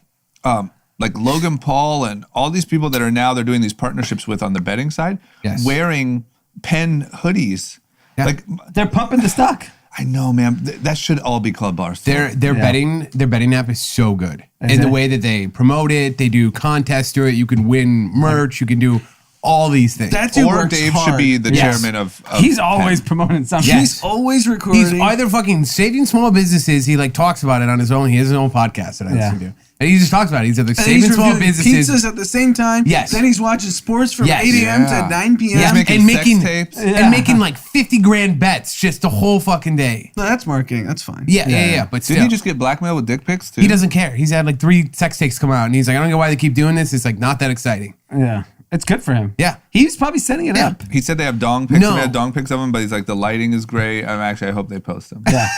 A: Logan Paul and all these people that are now they're doing these partnerships with on the betting side,
C: Yes.
A: wearing Penn hoodies.
C: Yeah.
A: Like
B: They're pumping the stock.
A: I know, man. That should all be Club Barstool.
C: Their betting app is so good.
B: Is
C: And the
B: it?
C: way that they promote it, they do contests through it. You can win merch. You can do all these things.
D: That dude
A: or
D: works
A: Dave
D: hard.
A: should be the
B: Yes.
A: chairman of
B: He's
A: Penn.
B: always promoting something.
C: Yes.
D: He's always recording.
C: He's either fucking saving small businesses. He like talks about it on his own. He has his own podcast that I
B: Yeah.
C: listen to. And he just talks about it. He's either
D: and
C: saving
D: he's
C: small
D: reviewing
C: businesses.
D: pizzas at the same time.
C: Yes.
D: Then he's watching sports from
C: Yes.
D: 8 a.m.
A: Yeah.
D: to 9 p.m.
C: Yeah.
A: He's making
C: And
A: sex
C: making-
A: tapes.
C: and making like 50 grand bets just the whole fucking day.
D: No, that's marketing. That's fine.
C: Yeah. But still,
A: Didn't he just get blackmailed with dick pics too?
C: he doesn't care. He's had like 3 sex tapes come out, and he's like, I don't know why they keep doing this. It's like not that exciting.
B: Yeah. It's good for him.
C: Yeah.
B: He's probably setting it up.
A: He said they have dong pics.
C: No.
A: They have dong pics of him, but he's like the lighting is great. I hope they post them.
B: Yeah.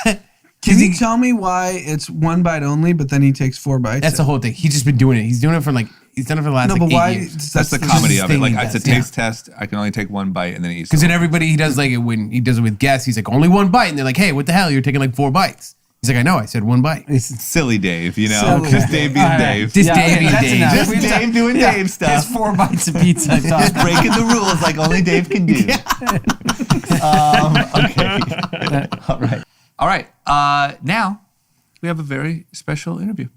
D: Can you tell me why it's 1 bite only, but then he takes 4 bites?
C: That's the whole thing. He's just been doing it. He's doing it for like he's done it for the last
D: No,
C: like
D: but
C: 8
D: why?
C: years.
A: That's the
D: just
A: comedy
C: his
A: of it.
C: thing
A: Like
C: he
A: it's a
C: does, yeah.
A: taste test. I can only take 1 bite and then he eats.
C: Because
A: them.
C: then everybody he does like it when he does it with guests. He's like only 1 bite, and they're like, hey, what the hell? You're taking like 4 bites. He's like, I know. I said 1 bite.
A: Silly Dave, you know,
D: Silly
A: just
D: Dave.
A: Dave being
B: All right.
A: Dave.
C: Just
B: Yeah,
C: Dave
B: okay,
C: being
B: that's
C: Dave.
B: enough.
A: Just
B: We've
A: Dave doing
B: yeah,
A: Dave stuff.
B: His 4 bites of pizza. Talk.
A: Breaking the rules like only Dave can do. Okay. All right. Now we have a very special interview.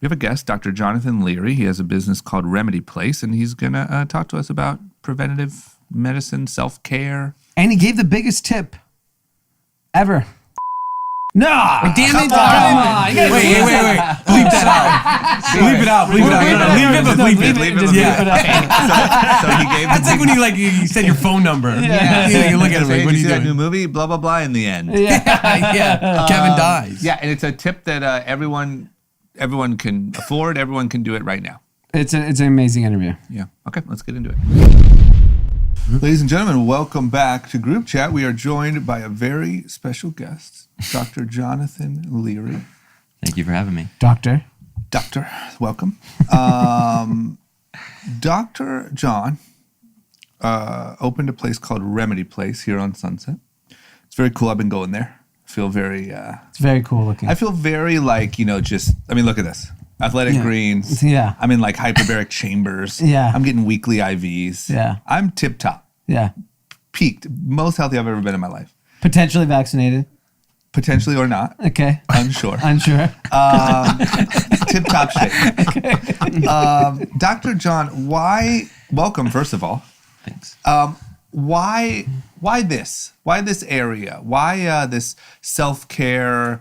A: We have a guest, Dr. Jonathan Leary. He has a business called Remedy Place, and he's going to talk to us about preventative medicine, self-care.
B: And he gave the biggest tip ever. No,
C: Damn it!
B: come on. You gotta
C: Wait. Bleep that out. Bleep it out. Leave it.
A: So he gave
C: That's like when you said your phone number. Yeah. You look at him like, what are
A: you
C: you
A: see that new
C: doing?
A: movie? Blah blah blah. In the end.
C: Yeah. Kevin dies.
A: Yeah, and it's a tip that everyone can afford. Everyone can do it right now.
B: It's an amazing interview.
A: Yeah. Okay, let's get into it. Ladies and gentlemen, welcome back to Group Chat. We are joined by a very special guest, Dr. Jonathan Leary.
H: Thank you for having me.
B: Doctor,
A: welcome. Dr. John opened a place called Remedy Place here on Sunset. It's very cool. I've been going there. I feel very...
B: it's very cool looking.
A: I feel very like, look at this. Athletic greens.
B: Yeah.
A: I'm in like hyperbaric chambers.
B: Yeah.
A: I'm getting weekly IVs.
B: Yeah.
A: I'm tip top.
B: Yeah.
A: Peaked. Most healthy I've ever been in my life.
B: Potentially vaccinated.
A: Potentially or not.
B: Okay.
A: Unsure. Tip top shape. Dr. John, welcome first of all.
H: Thanks.
A: Why this? Why this area? Why this self-care,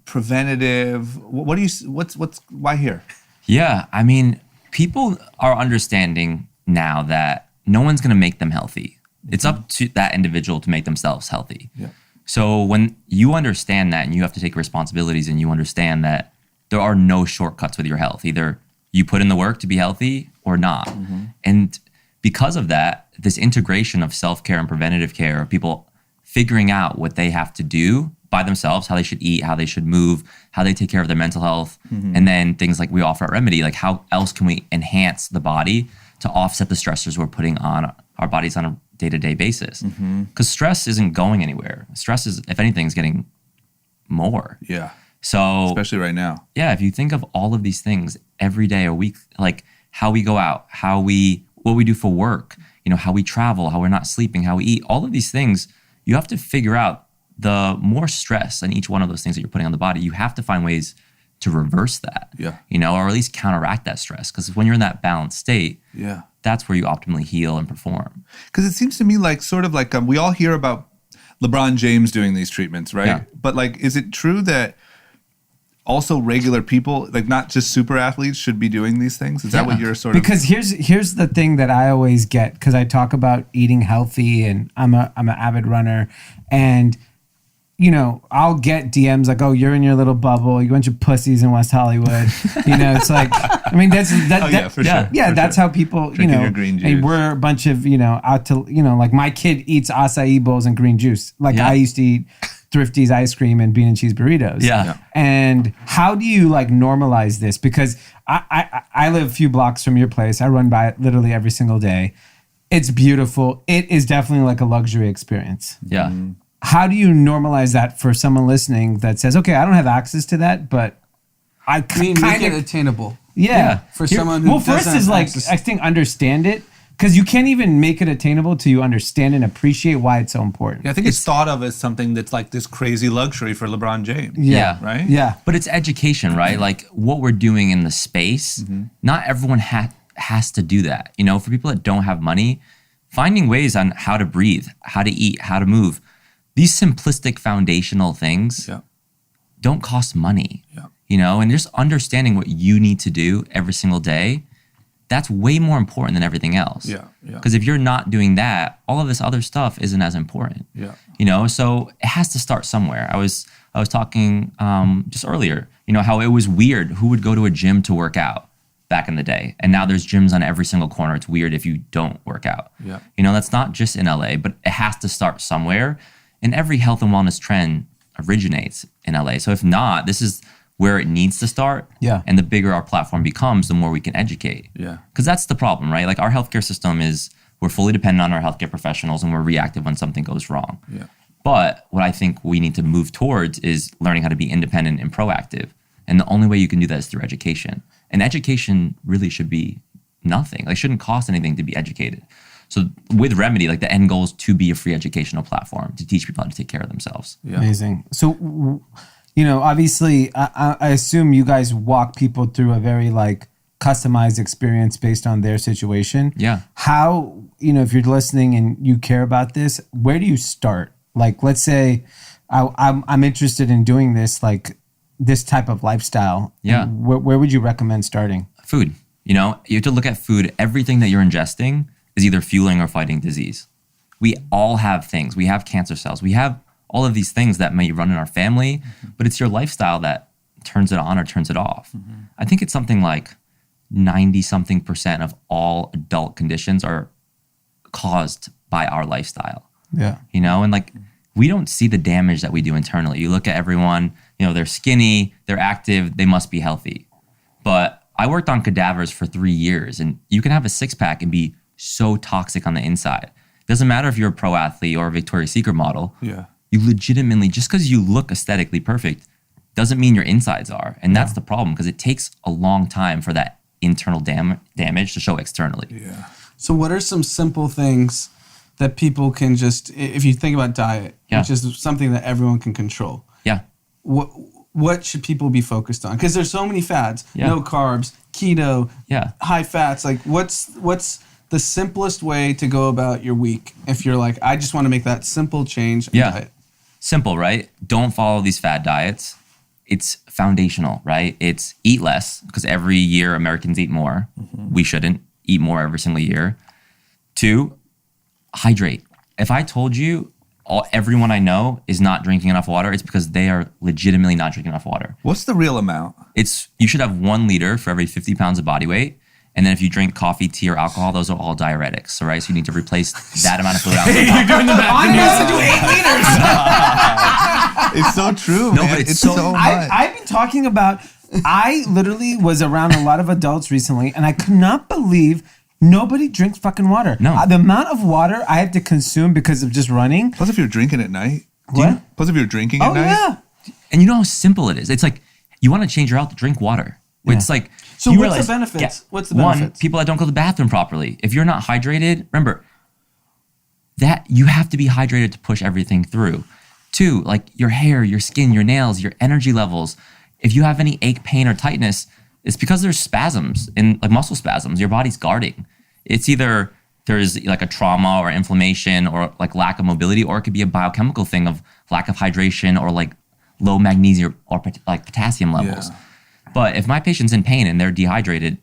A: preventative? Why here?
H: Yeah, I mean, people are understanding now that no one's going to make them healthy. It's up to that individual to make themselves healthy.
A: Yeah.
H: So when you understand that and you have to take responsibilities and you understand that there are no shortcuts with your health, either you put in the work to be healthy or not. Mm-hmm. And because of that, this integration of self-care and preventative care, of people figuring out what they have to do by themselves, how they should eat, how they should move, how they take care of their mental health, and then things like we offer at Remedy, like how else can we enhance the body to offset the stressors we're putting on our bodies on a day-to-day basis. Because stress isn't going anywhere. Stress is, if anything, is getting more.
A: Yeah.
H: So
A: especially right now.
H: Yeah, if you think of all of these things every day or week, like how we go out, what we do for work, how we travel, how we're not sleeping, how we eat, all of these things, you have to figure out the more stress on each one of those things that you're putting on the body, you have to find ways to reverse that.
A: Yeah.
H: Or at least counteract that stress. Because when you're in that balanced state, that's where you optimally heal and perform.
A: Because it seems to me like we all hear about LeBron James doing these treatments, right?
H: Yeah.
A: But is it true that also regular people, like not just super athletes, should be doing these things? Is that what you're sort of...
B: Because here's the thing that I always get, because I talk about eating healthy and I'm an avid runner, and I'll get DMs like, "Oh, you're in your little bubble. You bunch of pussies in West Hollywood." It's like, I mean, that's
A: for sure.
B: Yeah,
A: for
B: that's
A: sure.
B: how people,
A: Drinking your green juice.
B: and we're a bunch of, out to, like my kid eats acai bowls and green juice. Like I used to eat Thrifty's ice cream and bean and cheese burritos.
H: Yeah.
B: And how do you normalize this? Because I live a few blocks from your place. I run by it literally every single day. It's beautiful. It is definitely like a luxury experience.
H: Yeah.
B: How do you normalize that for someone listening that says, okay, I don't have access to that, but I
D: make
B: kind
D: it
B: of...
D: attainable.
B: Yeah.
D: For someone who
B: first
D: doesn't
B: is
D: access-
B: I think understand it, because you can't even make it attainable till you understand and appreciate why it's so important.
A: Yeah, I think it's thought of as something that's like this crazy luxury for LeBron James.
B: Yeah.
A: Right?
B: Yeah.
H: But it's education, right? Like what we're doing in the space, not everyone has to do that. For people that don't have money, finding ways on how to breathe, how to eat, how to move, these simplistic foundational things don't cost money, and just understanding what you need to do every single day, that's way more important than everything else.
A: Yeah.
H: Because if you're not doing that, all of this other stuff isn't as important.
A: Yeah.
H: So it has to start somewhere. I was talking just earlier, how it was weird who would go to a gym to work out back in the day. And now there's gyms on every single corner. It's weird if you don't work out.
A: Yeah.
H: That's not just in LA, but it has to start somewhere. And every health and wellness trend originates in LA. So if not, this is where it needs to start.
B: Yeah.
H: And the bigger our platform becomes, the more we can educate.
A: Yeah.
H: Because that's the problem, right? Like our healthcare system we're fully dependent on our healthcare professionals and we're reactive when something goes wrong.
A: Yeah.
H: But what I think we need to move towards is learning how to be independent and proactive. And the only way you can do that is through education. And education really should be nothing. Like, it shouldn't cost anything to be educated. So with Remedy, the end goal is to be a free educational platform to teach people how to take care of themselves.
A: Yeah.
B: Amazing. So, obviously, I assume you guys walk people through a very customized experience based on their situation.
H: Yeah.
B: How, if you're listening and you care about this, where do you start? Let's say I'm interested in doing this, like this type of lifestyle.
H: Yeah.
B: Where would you recommend starting?
H: Food. You know, you have to look at food. Everything that you're ingesting is either fueling or fighting disease. We all have things. We have cancer cells. We have all of these things that may run in our family, but it's your lifestyle that turns it on or turns it off. I think it's something like 90-something% of all adult conditions are caused by our lifestyle.
B: Yeah.
H: You know, and like we don't see the damage that we do internally. You look at everyone, you know, they're skinny, they're active, they must be healthy. But I worked on cadavers for 3 years, and you can have a six-pack and be so toxic on the inside. Doesn't matter if you're a pro athlete or a Victoria's Secret model.
A: Yeah.
H: You legitimately, just because you look aesthetically perfect, doesn't mean your insides are. And that's the problem, because it takes a long time for that internal damage to show externally.
A: Yeah.
D: So what are some simple things that people can just, if you think about diet, which is something that everyone can control,
H: Yeah.
D: what should people be focused on? Because there's so many fads.
H: Yeah.
D: No carbs, keto,
H: Yeah.
D: high fats. Like what's the simplest way to go about your week if you're like, I just want to make that simple change in diet?
H: Simple, right? Don't follow these fad diets. It's foundational, right? It's eat less, because every year Americans eat more. We shouldn't eat more every single year. 2, hydrate. If I told you everyone I know is not drinking enough water, it's because they are legitimately not drinking enough water.
A: What's the real amount?
H: You should have 1 liter for every 50 pounds of body weight. And then if you drink coffee, tea, or alcohol, those are all diuretics, all right? So you need to replace that amount of fluid out.
B: You're doing the math.
A: It's so true,
H: No,
A: man.
H: but it's
A: so
H: so-
A: much.
B: I've been talking about, I literally was around a lot of adults recently, and I could not believe nobody drinks fucking water.
H: No.
B: The amount of water I have to consume because of just running.
A: Plus, if you're drinking at night.
B: What?
A: Plus, if you're drinking
B: Oh,
A: at night.
B: yeah.
H: And you know how simple it is. It's like, you want to change your health, drink water. It's like,
D: So
H: you
D: what's the
H: realize-
D: benefits? What's the
H: One,
D: benefits?
H: people that don't go to the bathroom properly. If you're not hydrated, remember that you have to be hydrated to push everything through. 2, like your hair, your skin, your nails, your energy levels. If you have any ache, pain, or tightness, it's because there's spasms in like muscle spasms. Your body's guarding. It's either there's like a trauma or inflammation or like lack of mobility, or it could be a biochemical thing of lack of hydration or like low magnesium or like potassium levels.
A: Yeah.
H: But if my patient's in pain and they're dehydrated,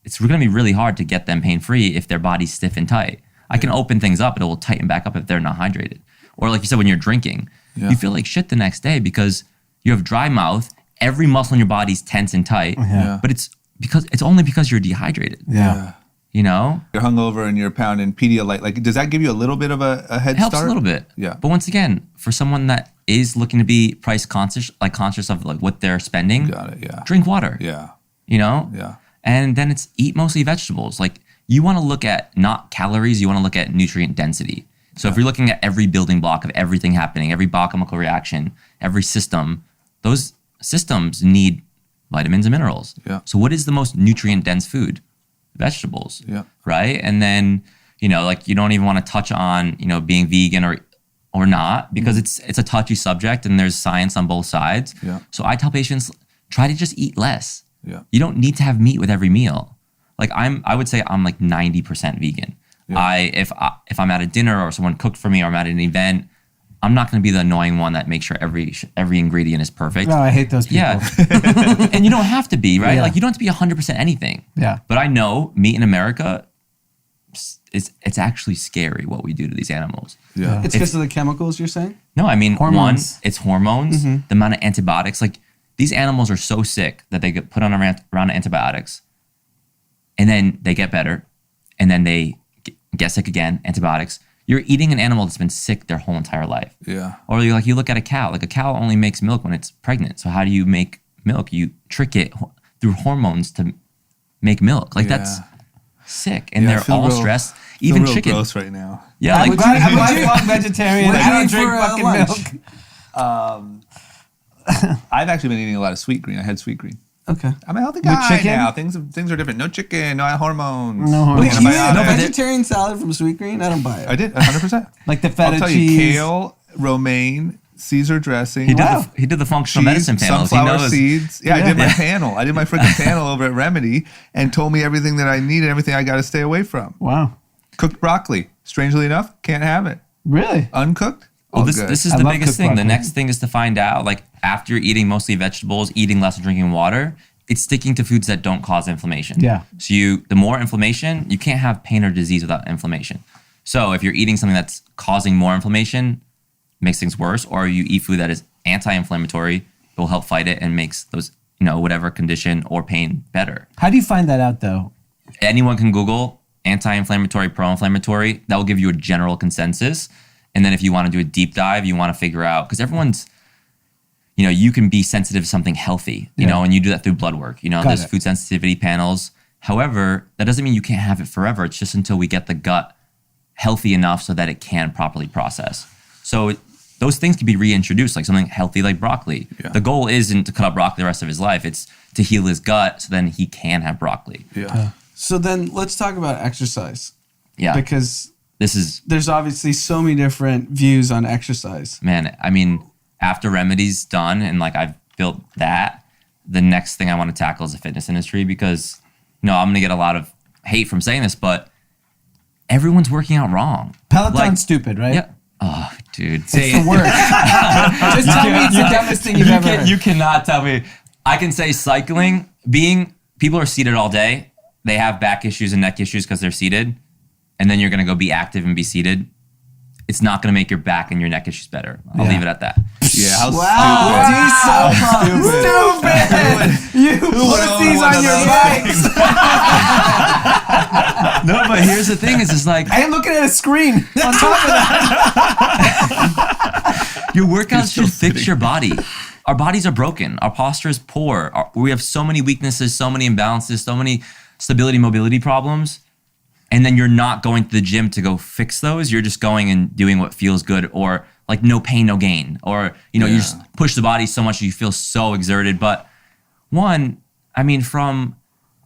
H: it's going to be really hard to get them pain-free if their body's stiff and tight. I can open things up, and it will tighten back up if they're not hydrated. Or like you said, when you're drinking, you feel like shit the next day because you have dry mouth, every muscle in your body's tense and tight, but it's only because you're dehydrated.
B: Yeah.
H: You know?
A: You're hungover and you're pounding Pedialyte. Like, does that give you a little bit of a head
H: It helps
A: start?
H: a little bit.
A: Yeah.
H: But once again, for someone that is looking to be price conscious, like conscious of like what they're spending,
A: Got it, yeah.
H: drink water.
A: Yeah.
H: You know?
A: Yeah.
H: And then it's eat mostly vegetables. Like you want to look at not calories, you want to look at nutrient density. So if you're looking at every building block of everything happening, every biochemical reaction, every system, those systems need vitamins and minerals.
A: Yeah.
H: So what is the most nutrient dense food? Vegetables.
A: Yeah.
H: Right? And then, you know, like you don't even want to touch on, you know, being vegan or not, because it's a touchy subject and there's science on both sides.
A: Yeah.
H: So I tell patients, try to just eat less.
A: Yeah.
H: You don't need to have meat with every meal. Like I would say I'm like 90% vegan.
A: Yeah.
H: If I'm at a dinner or someone cooked for me or I'm at an event, I'm not going to be the annoying one that makes sure every ingredient is perfect.
B: No, I hate those people.
H: Yeah. And you don't have to be, right?
B: Yeah.
H: Like you don't have to be 100% anything.
B: Yeah.
H: But I know meat in America, it's actually scary what we do to these animals.
A: Yeah.
D: It's because of the chemicals you're saying?
H: No, I mean,
B: Hormones.
H: one, it's hormones, the amount of antibiotics. Like these animals are so sick that they get put on a round of antibiotics and then they get better and then they get sick again, antibiotics. You're eating an animal that's been sick their whole entire life.
A: Yeah.
H: Or you look at a cow. Like a cow only makes milk when it's pregnant. So how do you make milk? You trick it through hormones to make milk. Like that's sick. And
A: Yeah, I
H: they're
A: feel
H: all
A: real-
H: stressed.
A: Feel
H: Even
A: real
H: chicken.
A: gross right now.
H: Yeah,
B: I'm
H: like
B: glad I'm vegetarian.
D: What do
B: I
D: you
B: don't
D: eat
B: drink
D: for,
B: fucking
D: lunch?
B: milk.
A: I've actually been eating a lot of sweet green. I had sweet green.
D: Okay.
A: I'm a healthy guy
B: chicken?
A: now. Things are different. No chicken, no hormones.
B: No hormones.
D: Wait, you ate a
A: Antibiotics.
D: vegetarian salad from Sweet Green? I don't buy it.
A: I did 100%.
B: Like the
A: I'll
B: feta
A: tell
B: cheese.
A: you, kale, romaine, Caesar dressing.
H: he did the functional medicine panels. He
A: sunflower
H: knows.
A: seeds. Yeah, I did my panel. I did my freaking panel over at Remedy and told me everything that I need and everything I got to stay away from.
B: Wow.
A: Cooked broccoli. Strangely enough, can't have it.
B: Really?
A: Uncooked,
H: Well,
A: All
H: this
A: good.
H: this is
B: I
H: the
B: love
H: biggest
B: cooked
H: thing. The
B: broccoli.
H: next thing is to find out, like after you're eating mostly vegetables, eating less and drinking water, it's sticking to foods that don't cause inflammation.
B: Yeah.
H: So the more inflammation, you can't have pain or disease without inflammation. So if you're eating something that's causing more inflammation, makes things worse, or you eat food that is anti-inflammatory, it will help fight it and makes those, whatever condition or pain better.
B: How do you find that out though?
H: Anyone can Google anti-inflammatory, pro-inflammatory. That will give you a general consensus. And then if you want to do a deep dive, you want to figure out, because everyone's, you can be sensitive to something healthy, and you do that through blood work. There's
B: it.
H: food sensitivity panels. However, that doesn't mean you can't have it forever. It's just until we get the gut healthy enough so that it can properly process. So those things can be reintroduced, like something healthy like broccoli.
A: Yeah.
H: The goal isn't to cut out broccoli the rest of his life. It's to heal his gut so then he can have broccoli.
A: Yeah.
D: So then let's talk about exercise.
H: Yeah.
D: Because
H: This is,
D: there's obviously so many different views on exercise.
H: man, I mean, after Remedy's done and like I've built that, the next thing I want to tackle is the fitness industry because, I'm going to get a lot of hate from saying this, but everyone's working out wrong.
B: Peloton's
H: Like,
B: stupid, right?
H: Yeah. Oh, dude.
B: It's the worst. Just tell me it's the dumbest thing you've ever heard.
H: You cannot tell me. I can say cycling, people are seated all day. They have back issues and neck issues because they're seated. And then you're going to go be active and be seated. It's not going to make your back and your neck issues better. I'll leave it at that.
A: Yeah, how
B: You pussies on your bikes.
H: No, but here's the thing is like,
B: I am looking at a screen on top of that.
H: your workouts should fix your body. Our bodies are broken. Our posture is poor. We have so many weaknesses, so many imbalances, so many stability, mobility problems. And then you're not going to the gym to go fix those. You're just going and doing what feels good or like no pain, no gain. Or, you just push the body so much you feel so exerted. But you want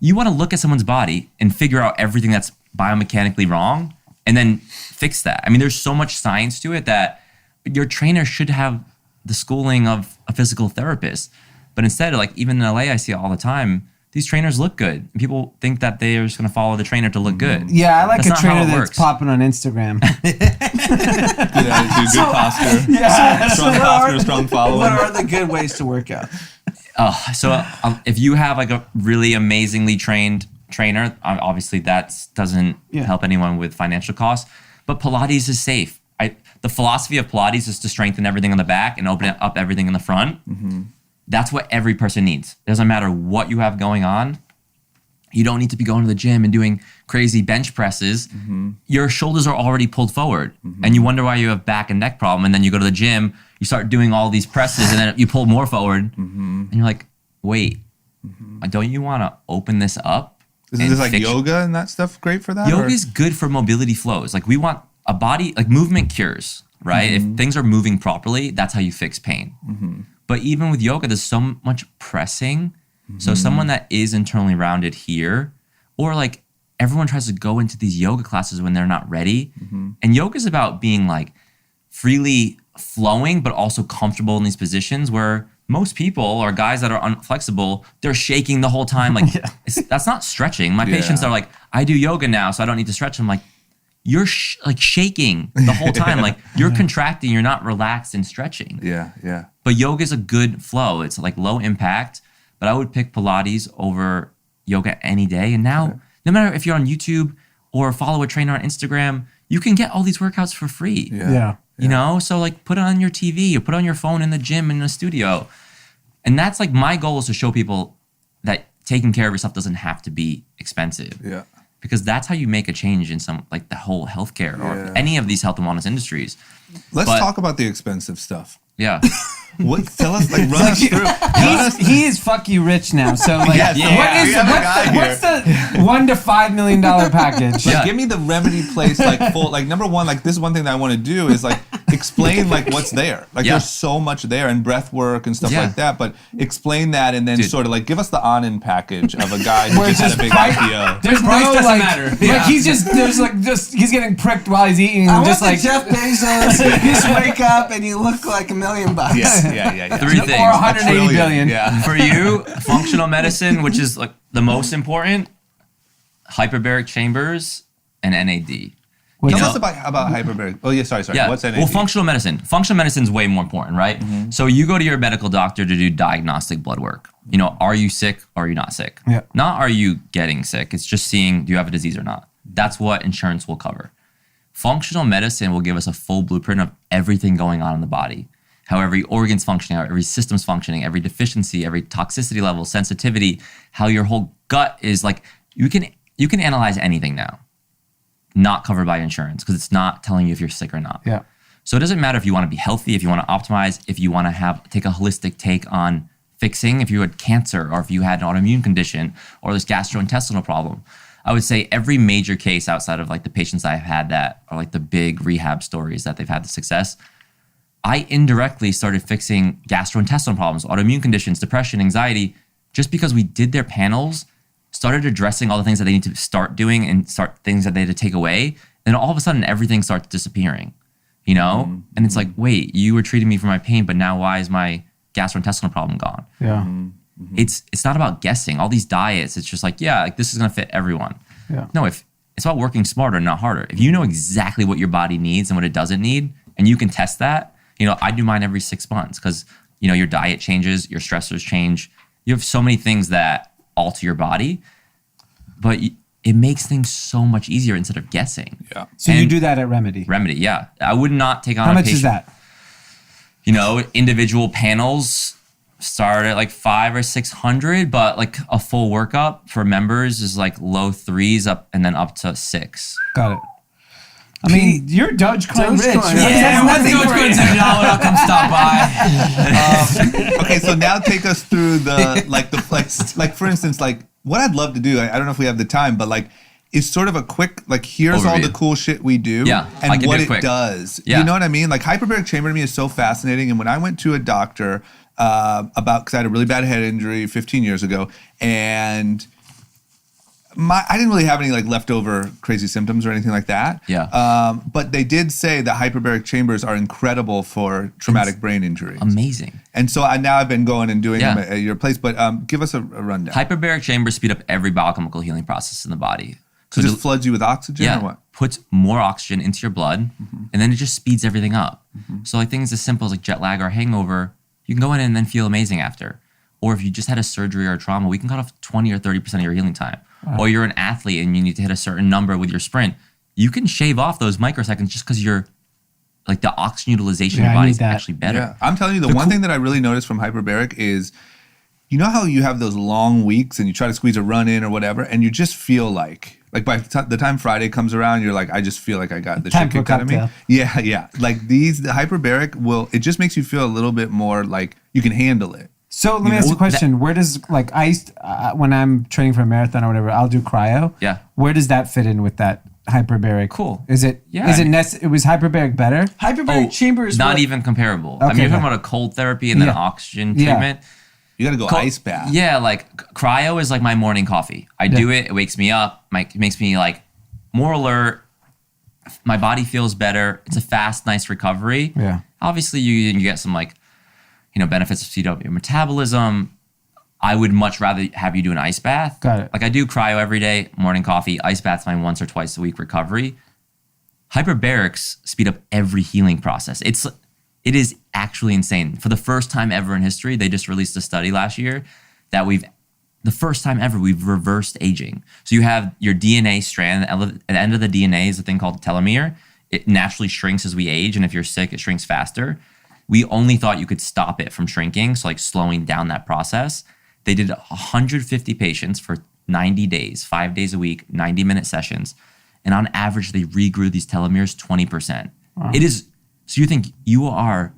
H: to look at someone's body and figure out everything that's biomechanically wrong and then fix that. I mean, there's so much science to it that your trainer should have the schooling of a physical therapist. But instead, like even in LA, I see it all the time. These trainers look good. People think that they're just going to follow the trainer to look good.
B: Yeah, I like
H: That's
B: a
H: not how
B: trainer
H: it
B: that's
H: works.
B: popping on Instagram.
A: Yeah, dude, good posture. Strong posture, strong following.
D: What are the good ways to work out?
H: If you have like a really amazingly trained trainer, obviously that doesn't help anyone with financial costs. But Pilates is safe. The philosophy of Pilates is to strengthen everything on the back and open up everything in the front. Mm-hmm. That's what every person needs. It doesn't matter what you have going on. You don't need to be going to the gym and doing crazy bench presses. Mm-hmm. Your shoulders are already pulled forward. Mm-hmm. And you wonder why you have back and neck problem. And then you go to the gym, you start doing all these presses and then you pull more forward. Mm-hmm. And you're like, wait, don't you want to open this up?
A: Isn't this like yoga and that stuff great for that?
H: Yoga is good for mobility flows. Like we want a body, like movement cures, right?
A: Mm-hmm.
H: If things are moving properly, that's how you fix pain. Mm-hmm. But even with yoga, there's so much pressing. Mm-hmm. So someone that is internally rounded here, or like everyone tries to go into these yoga classes when they're not ready. Mm-hmm. And yoga is about being like freely flowing, but also comfortable in these positions where most people or guys that are unflexible, they're shaking the whole time. Like that's not stretching. My patients are like, I do yoga now, so I don't need to stretch. I'm like, you're like shaking the whole time. Like you're contracting, you're not relaxed and stretching.
A: Yeah.
H: But yoga is a good flow. It's like low impact, but I would pick Pilates over yoga any day. And now, no matter if you're on YouTube or follow a trainer on Instagram, you can get all these workouts for free.
B: Yeah.
H: You know, so like put it on your TV or put it on your phone in the gym in the studio. And that's like my goal is to show people that taking care of yourself doesn't have to be expensive.
A: Yeah.
H: Because that's how you make a change in some, like the whole healthcare or any of these health and wellness industries.
A: Let's talk about the expensive stuff.
H: Yeah.
A: Tell us, like, run us through.
B: He is fuck you rich now. So like, what's the $1 to $5 million package?
A: Like, give me the Remedy Place, like full. Like number one, like this is one thing that I want to do is like explain like what's there. Like there's so much there and breath work and stuff like that. But explain that and then sort of like give us the on-in package of a guy who just had a big IPO.
B: There's no like he's just he's getting pricked while he's eating.
D: I
B: just
D: want
B: like
D: the Jeff Bezos. You just wake up and you look like $1 million.
A: Yeah.
H: Three things.
B: Or 180 billion.
A: Yeah.
H: For you, functional medicine, which is like the most important, hyperbaric chambers and NAD.
A: Tell us about hyperbaric. Oh yeah, sorry.
H: Yeah.
A: What's NAD?
H: Well, functional medicine. Functional medicine is way more important, right? So you go to your medical doctor to do diagnostic blood work. Are you sick or are you not sick?
B: Yeah.
H: Not are you getting sick. It's just seeing, do you have a disease or not? That's what insurance will cover. Functional medicine will give us a full blueprint of everything going on in the body. How every organ's functioning, how every system's functioning, every deficiency, every toxicity level, sensitivity, how your whole gut is like, you can analyze anything now, not covered by insurance, because it's not telling you if you're sick or not.
B: Yeah.
H: So it doesn't matter if you want to be healthy, if you want to optimize, if you want to take a holistic take on fixing, if you had cancer or if you had an autoimmune condition or this gastrointestinal problem. I would say every major case outside of like the patients I've had that are like the big rehab stories that they've had the success, I indirectly started fixing gastrointestinal problems, autoimmune conditions, depression, anxiety, just because we did their panels, started addressing all the things that they need to start doing and start things that they had to take away. And all of a sudden everything starts disappearing, And it's like, wait, you were treating me for my pain, but now why is my gastrointestinal problem gone?
B: Yeah.
H: It's not about guessing. All these diets, it's just like, this is going to fit everyone.
B: Yeah.
H: No, if it's about working smarter, not harder. If you know exactly what your body needs and what it doesn't need, and you can test that, I do mine every 6 months because, your diet changes, your stressors change. You have so many things that alter your body, but it makes things so much easier instead of guessing.
A: Yeah.
B: So you do that at Remedy?
H: Remedy, yeah. I would not take on
B: How
H: a
B: much
H: patient.
B: is that?
H: Individual panels start at like 500 or 600, but like a full workup for members is like low 3s up and then up to 6.
B: Got it. I mean, you're Dogecoin rich.
D: Dogecoin.
B: Yeah,
H: let's go to $1. Come stop by.
A: Okay, so now take us through like for instance, like what I'd love to do. I don't know if we have the time, but like is sort of a quick here's all
H: Overview.
A: the cool shit we do
H: Yeah, I
A: and
H: can
A: what
H: do it
A: it
H: quick.
A: does.
H: Yeah.
A: You know what I mean? Like hyperbaric chamber to me is so fascinating. And when I went to a doctor because I had a really bad head injury 15 years ago, and I didn't really have any like leftover crazy symptoms or anything like that.
H: Yeah.
A: But they did say that hyperbaric chambers are incredible for traumatic brain injuries.
H: Amazing.
A: And so now I've been going and doing
H: Yeah.
A: them at your place. But give us a rundown.
H: Hyperbaric chambers speed up every biochemical healing process in the body.
A: So it just floods you with oxygen or what?
H: Puts more oxygen into your blood, and then it just speeds everything up. So like things as simple as like jet lag or hangover, you can go in and then feel amazing after. Or if you just had a surgery or a trauma, we can cut off 20 or 30% of your healing time. Or you're an athlete and you need to hit a certain number with your sprint, you can shave off those microseconds just because you're like the oxygen utilization in your
B: I
H: body
B: need
H: is
B: that.
H: actually better.
A: Yeah. I'm telling you, the one thing that I really noticed from hyperbaric is, you know how you have those long weeks and you try to squeeze a run in or whatever, and you just feel like by the time Friday comes around, you're like, I just feel like I got the
B: Time
A: shit
B: for a
A: kicked out of me.
B: cocktail.
A: Yeah. Like the hyperbaric it just makes you feel a little bit more like you can handle it.
B: So let me ask you a question. Where does when I'm training for a marathon or whatever, I'll do cryo.
H: Yeah.
B: Where does that fit in with that hyperbaric?
H: Cool.
B: Is it?
H: Yeah.
B: Is it? Was hyperbaric better?
D: Hyperbaric chamber is
H: Not
D: what-
H: even comparable. I mean,
B: Okay,
H: you're talking
B: yeah.
H: about a cold therapy and then
B: Yeah.
H: oxygen
B: Yeah.
H: treatment.
A: You got to go ice bath.
H: Yeah, like cryo is like my morning coffee. I do it. It wakes me up. It makes me like more alert. My body feels better. It's a fast, nice recovery.
B: Yeah.
H: Obviously, you get some benefits of speed up your metabolism. I would much rather have you do an ice bath.
B: Got it.
H: Like I do cryo every day, morning coffee, ice bath's my once or twice a week recovery. Hyperbarics speed up every healing process. It is actually insane. For the first time ever in history, they just released a study last year that the first time ever we've reversed aging. So you have your DNA strand, at the end of the DNA is a thing called telomere. It naturally shrinks as we age, and if you're sick, it shrinks faster. We only thought you could stop it from shrinking, so like slowing down that process. They did 150 patients for 90 days, 5 days a week, 90-minute sessions. And on average, they regrew these telomeres 20%.
B: Wow.
H: It is, so you think you are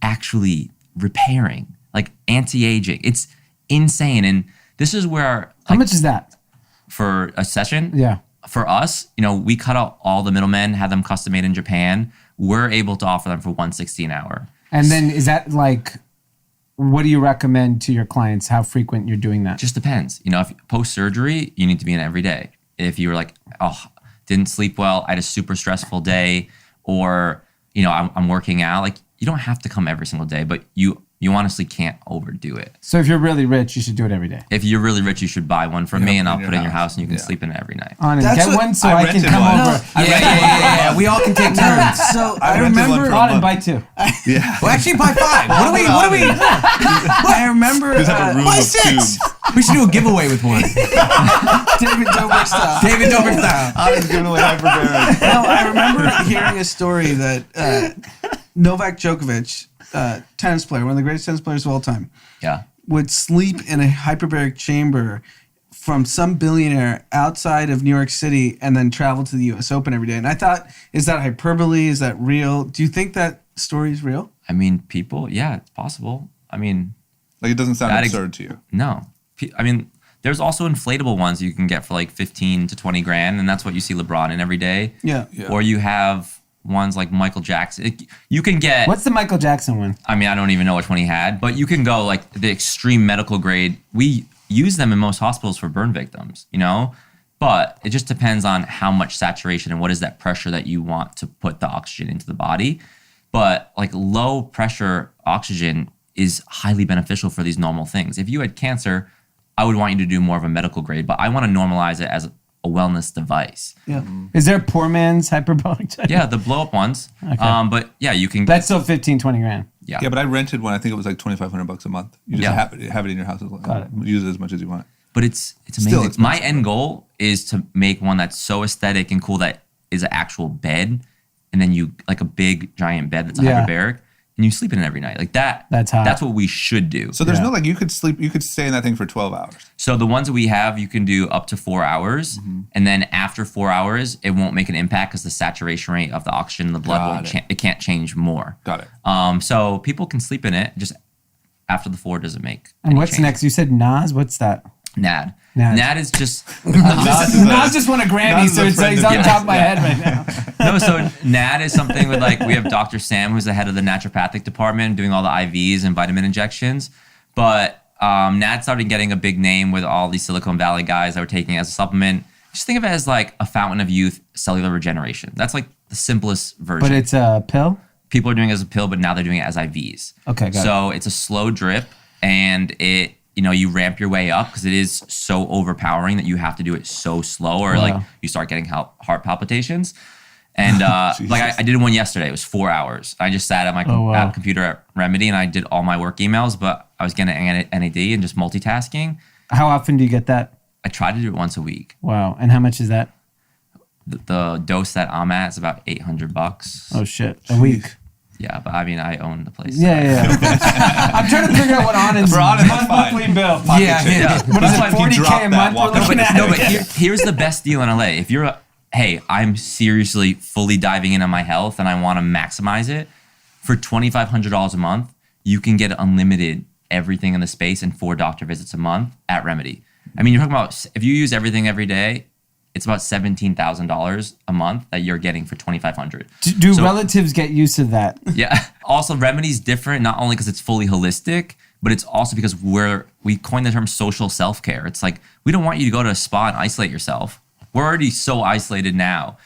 H: actually repairing, like anti-aging. It's insane. And this is where,
B: How much is that?
H: for a session,
B: Yeah.
H: for us, we cut out all the middlemen, had them custom made in Japan. We're able to offer them for $160 an hour.
B: And then is that what do you recommend to your clients? How frequent you're doing that?
H: Just depends. If post-surgery, you need to be in every day. If you're like, didn't sleep well, I had a super stressful day, or, I'm working out, you don't have to come every single day, but you you honestly can't overdo it.
B: So if you're really rich, you should do it every day.
H: If you're really rich, you should buy one from me, and I'll put it in your house, and you can
A: Yeah.
H: sleep in it every night.
B: On it.
D: That's
B: Get
D: what-
B: one so
A: I
B: I can
A: rented
B: come
A: one.
B: over.
C: Yeah. We all can take turns.
D: So
A: I
D: I
A: rented one
D: remember.
A: for a
B: On and
A: month.
B: buy two.
A: Yeah.
C: Well, actually, buy 5. What do we?
D: I remember
A: Just have a room
C: Buy
A: of
C: 6.
A: tubes.
C: We should do a giveaway with one.
D: David Dobrik style.
C: David Dobrik style.
A: I was giving away hyperbaric.
D: No, I remember hearing a story that Novak Djokovic, tennis player, one of the greatest tennis players of all time,
H: Yeah.
D: would sleep in a hyperbaric chamber from some billionaire outside of New York City and then travel to the U.S. Open every day. And I thought, is that hyperbole? Is that real? Do you think that story is real?
H: I mean, people, yeah, it's possible. I mean,
A: Like, it doesn't sound
H: That
A: absurd to you.
H: no. I mean, there's also inflatable ones you can get for like 15 to 20 grand, and that's what you see LeBron in every day.
D: Yeah.
H: Or you have ones like Michael Jackson. You can get,
B: What's the Michael Jackson one?
H: I mean, I don't even know which one he had, but you can go like the extreme medical grade. We use them in most hospitals for burn victims, you know? But it just depends on how much saturation and what is that pressure that you want to put the oxygen into the body. But like low pressure oxygen is highly beneficial for these normal things. If you had cancer, I would want you to do more of a medical grade, but I want to normalize it as a wellness device.
D: Yeah.
B: Is there poor man's hyperbolic?
H: Yeah, the blow up ones.
B: Okay.
H: But yeah, you can.
B: That's still 15, 20 grand.
H: Yeah.
A: Yeah, but I rented one. I think it was like $2,500 a month. You just
H: Yeah.
A: have it in your house.
B: Got it.
A: Use it as much as you want.
H: But it's amazing.
A: Still expensive.
H: My end goal is to make one that's so aesthetic and cool that is an actual bed, and then you like a big giant bed that's a
B: Yeah.
H: hyperbaric, and you sleep in it every night. Like that.
B: That's hot.
H: That's what we should do.
A: So there's
B: Yeah.
A: no like you could stay in that thing for 12 hours.
H: So the ones that we have, you can do up to 4 hours, and then after 4 hours, it won't make an impact because the saturation rate of the oxygen in the blood
A: Got
H: won't. It can't change more.
A: Got it.
H: So people can sleep in it. Just after the 4 doesn't make.
B: And
H: any
B: what's
H: change.
B: next? You said Nas. What's that?
H: NAD.
B: NAD.
H: NAD is just.
B: Nas just won a Grammy,
A: Nas is
B: so
A: a
B: it's
A: friend
B: he's
A: of
B: on
A: yours.
B: top of my head right now.
H: No, so NAD is something with like, we have Dr. Sam, who's the head of the naturopathic department, doing all the IVs and vitamin injections. But NAD started getting a big name with all these Silicon Valley guys that were taking it as a supplement. Just think of it as like a fountain of youth cellular regeneration. That's like the simplest version.
B: But it's a pill?
H: People are doing it as a pill, but now they're doing it as IVs.
B: Okay, got
H: So it's a slow drip, and it, you know, you ramp your way up because it is so overpowering that you have to do it so slow, or like you start getting heart palpitations. And like I did one yesterday. It was 4 hours. I just sat at my computer at Remedy, and I did all my work emails, but I was getting NAD and just multitasking.
B: How often do you get that?
H: I try to do it once a week.
B: Wow. And how much is that?
H: The dose that I'm at is about $800.
B: Oh, shit. A week.
H: Yeah, but I mean, I own the place.
B: Yeah. I'm trying to figure out what Anand's monthly bill.
H: Yeah.
B: What is it,
A: That's fine if you
B: 40K
A: drop
B: a
A: that,
B: month?
A: walk
B: We're looking
A: away.
B: at
H: No,
B: it.
H: but here's the best deal in LA. If you're, hey, I'm seriously fully diving in on my health and I want to maximize it, for $2,500 a month, you can get unlimited everything in the space and 4 doctor visits a month at Remedy. I mean, you're talking about, if you use everything every day, it's about $17,000 a month that you're getting for $2,500.
B: Do
H: So-
B: relatives get used to that?
H: Yeah. Also, Remedy's different, not only because it's fully holistic, but it's also because we coined the term social self-care. It's like, we don't want you to go to a spa and isolate yourself. We're already so isolated now.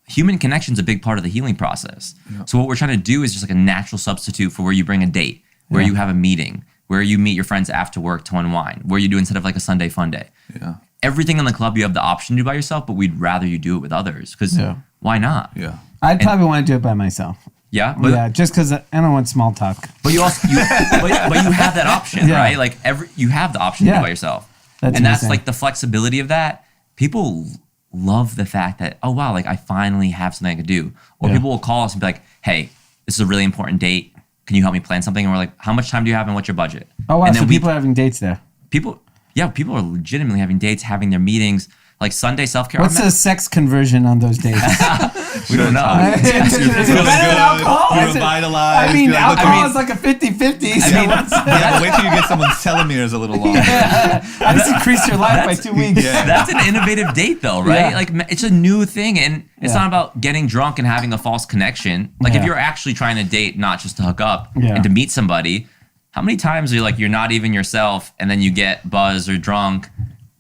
H: Human connection is a big part of the healing process. Yeah. So what we're trying to do is just like a natural substitute for where you bring a date, where you have a meeting, where you meet your friends after work to unwind, where you do instead of like a Sunday fun day.
A: Yeah.
H: Everything in the club you have the option to do by yourself, but we'd rather you do it with others because why not?
A: Yeah.
B: I'd probably want to do it by myself.
H: Yeah, but
B: Yeah, just because I don't want small talk.
H: But you also, but you have that option,
B: Yeah.
H: right? Like you have the option to do it by yourself,
B: That's
H: and that's
B: amazing.
H: like the flexibility of that. People love the fact that, oh wow, like I finally have something I could do. Or people will call us and be like, hey, this is a really important date. Can you help me plan something? And we're like, how much time do you have and what's your budget?
B: Oh wow,
H: And
B: so people are having dates there.
H: people are legitimately having dates, having their meetings. Like Sunday self-care.
B: What's the sex conversion on those dates?
H: We don't know.
B: Is it better than alcohol?
A: You're
B: Is it-
A: revitalized.
B: I mean,
A: You're like, look,
B: alcohol is like a 50-50. So
A: yeah, but wait till you get someone's telomeres a little longer.
B: I just increased your life by 2 weeks.
A: Yeah.
H: That's an innovative date though, right?
B: Yeah.
H: Like it's a new thing, and it's
B: Yeah.
H: not about getting drunk and having a false connection. Like if
B: Yeah.
H: you're actually trying to date, not just to hook up
B: Yeah.
H: and to meet somebody, how many times are you like, you're not even yourself and then you get buzzed or drunk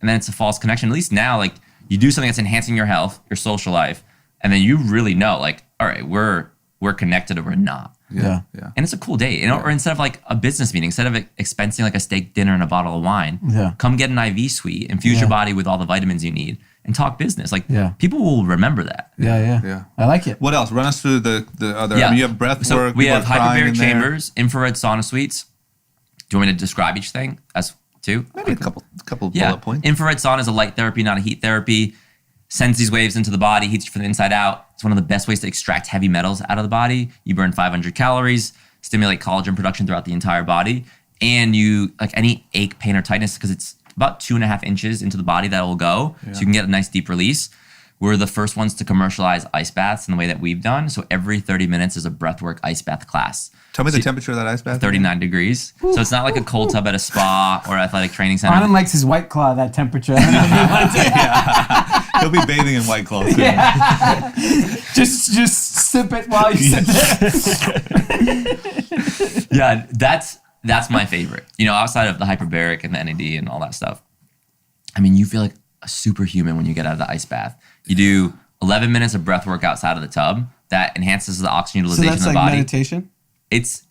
H: and then it's a false connection? At least now, like you do something that's enhancing your health, your social life, and then you really know like, all right, we're connected or we're not.
B: Yeah.
H: And it's a cool date. Or instead of like a business meeting, instead of expensing like a steak dinner and a bottle of wine, come get an IV suite, infuse your body with all the vitamins you need, and talk business. Like people will remember that.
B: Yeah. I like it.
A: What else? Run us through the other. I mean, you have breath work.
H: We have
A: people are crying in
H: hyperbaric
A: there.
H: chambers, infrared sauna suites. Do you want me to describe each thing as two?
A: Maybe a couple bullet points.
H: Infrared sauna is a light therapy, not a heat therapy. Sends these waves into the body, heats you from the inside out. It's one of the best ways to extract heavy metals out of the body. You burn 500 calories, stimulate collagen production throughout the entire body. And you, like any ache, pain, or tightness, because it's about 2.5 inches into the body that will go. So you can get a nice deep release. We're the first ones to commercialize ice baths in the way that we've done. So every 30 minutes is a breathwork ice bath class.
A: Tell me the temperature of that ice bath.
H: 39 degrees. So it's not like a cold tub at a spa or athletic training center.
B: Arnon likes his White Claw at that temperature.
A: He'll be bathing in White Claw soon.
B: Just sip it while you sit there.
H: Yeah, that's my favorite. Outside of the hyperbaric and the NAD and all that stuff. I mean, you feel like a superhuman when you get out of the ice bath. You do 11 minutes of breath work outside of the tub that enhances the oxygen utilization of the
D: So that's
H: body.
D: like meditation?
H: It's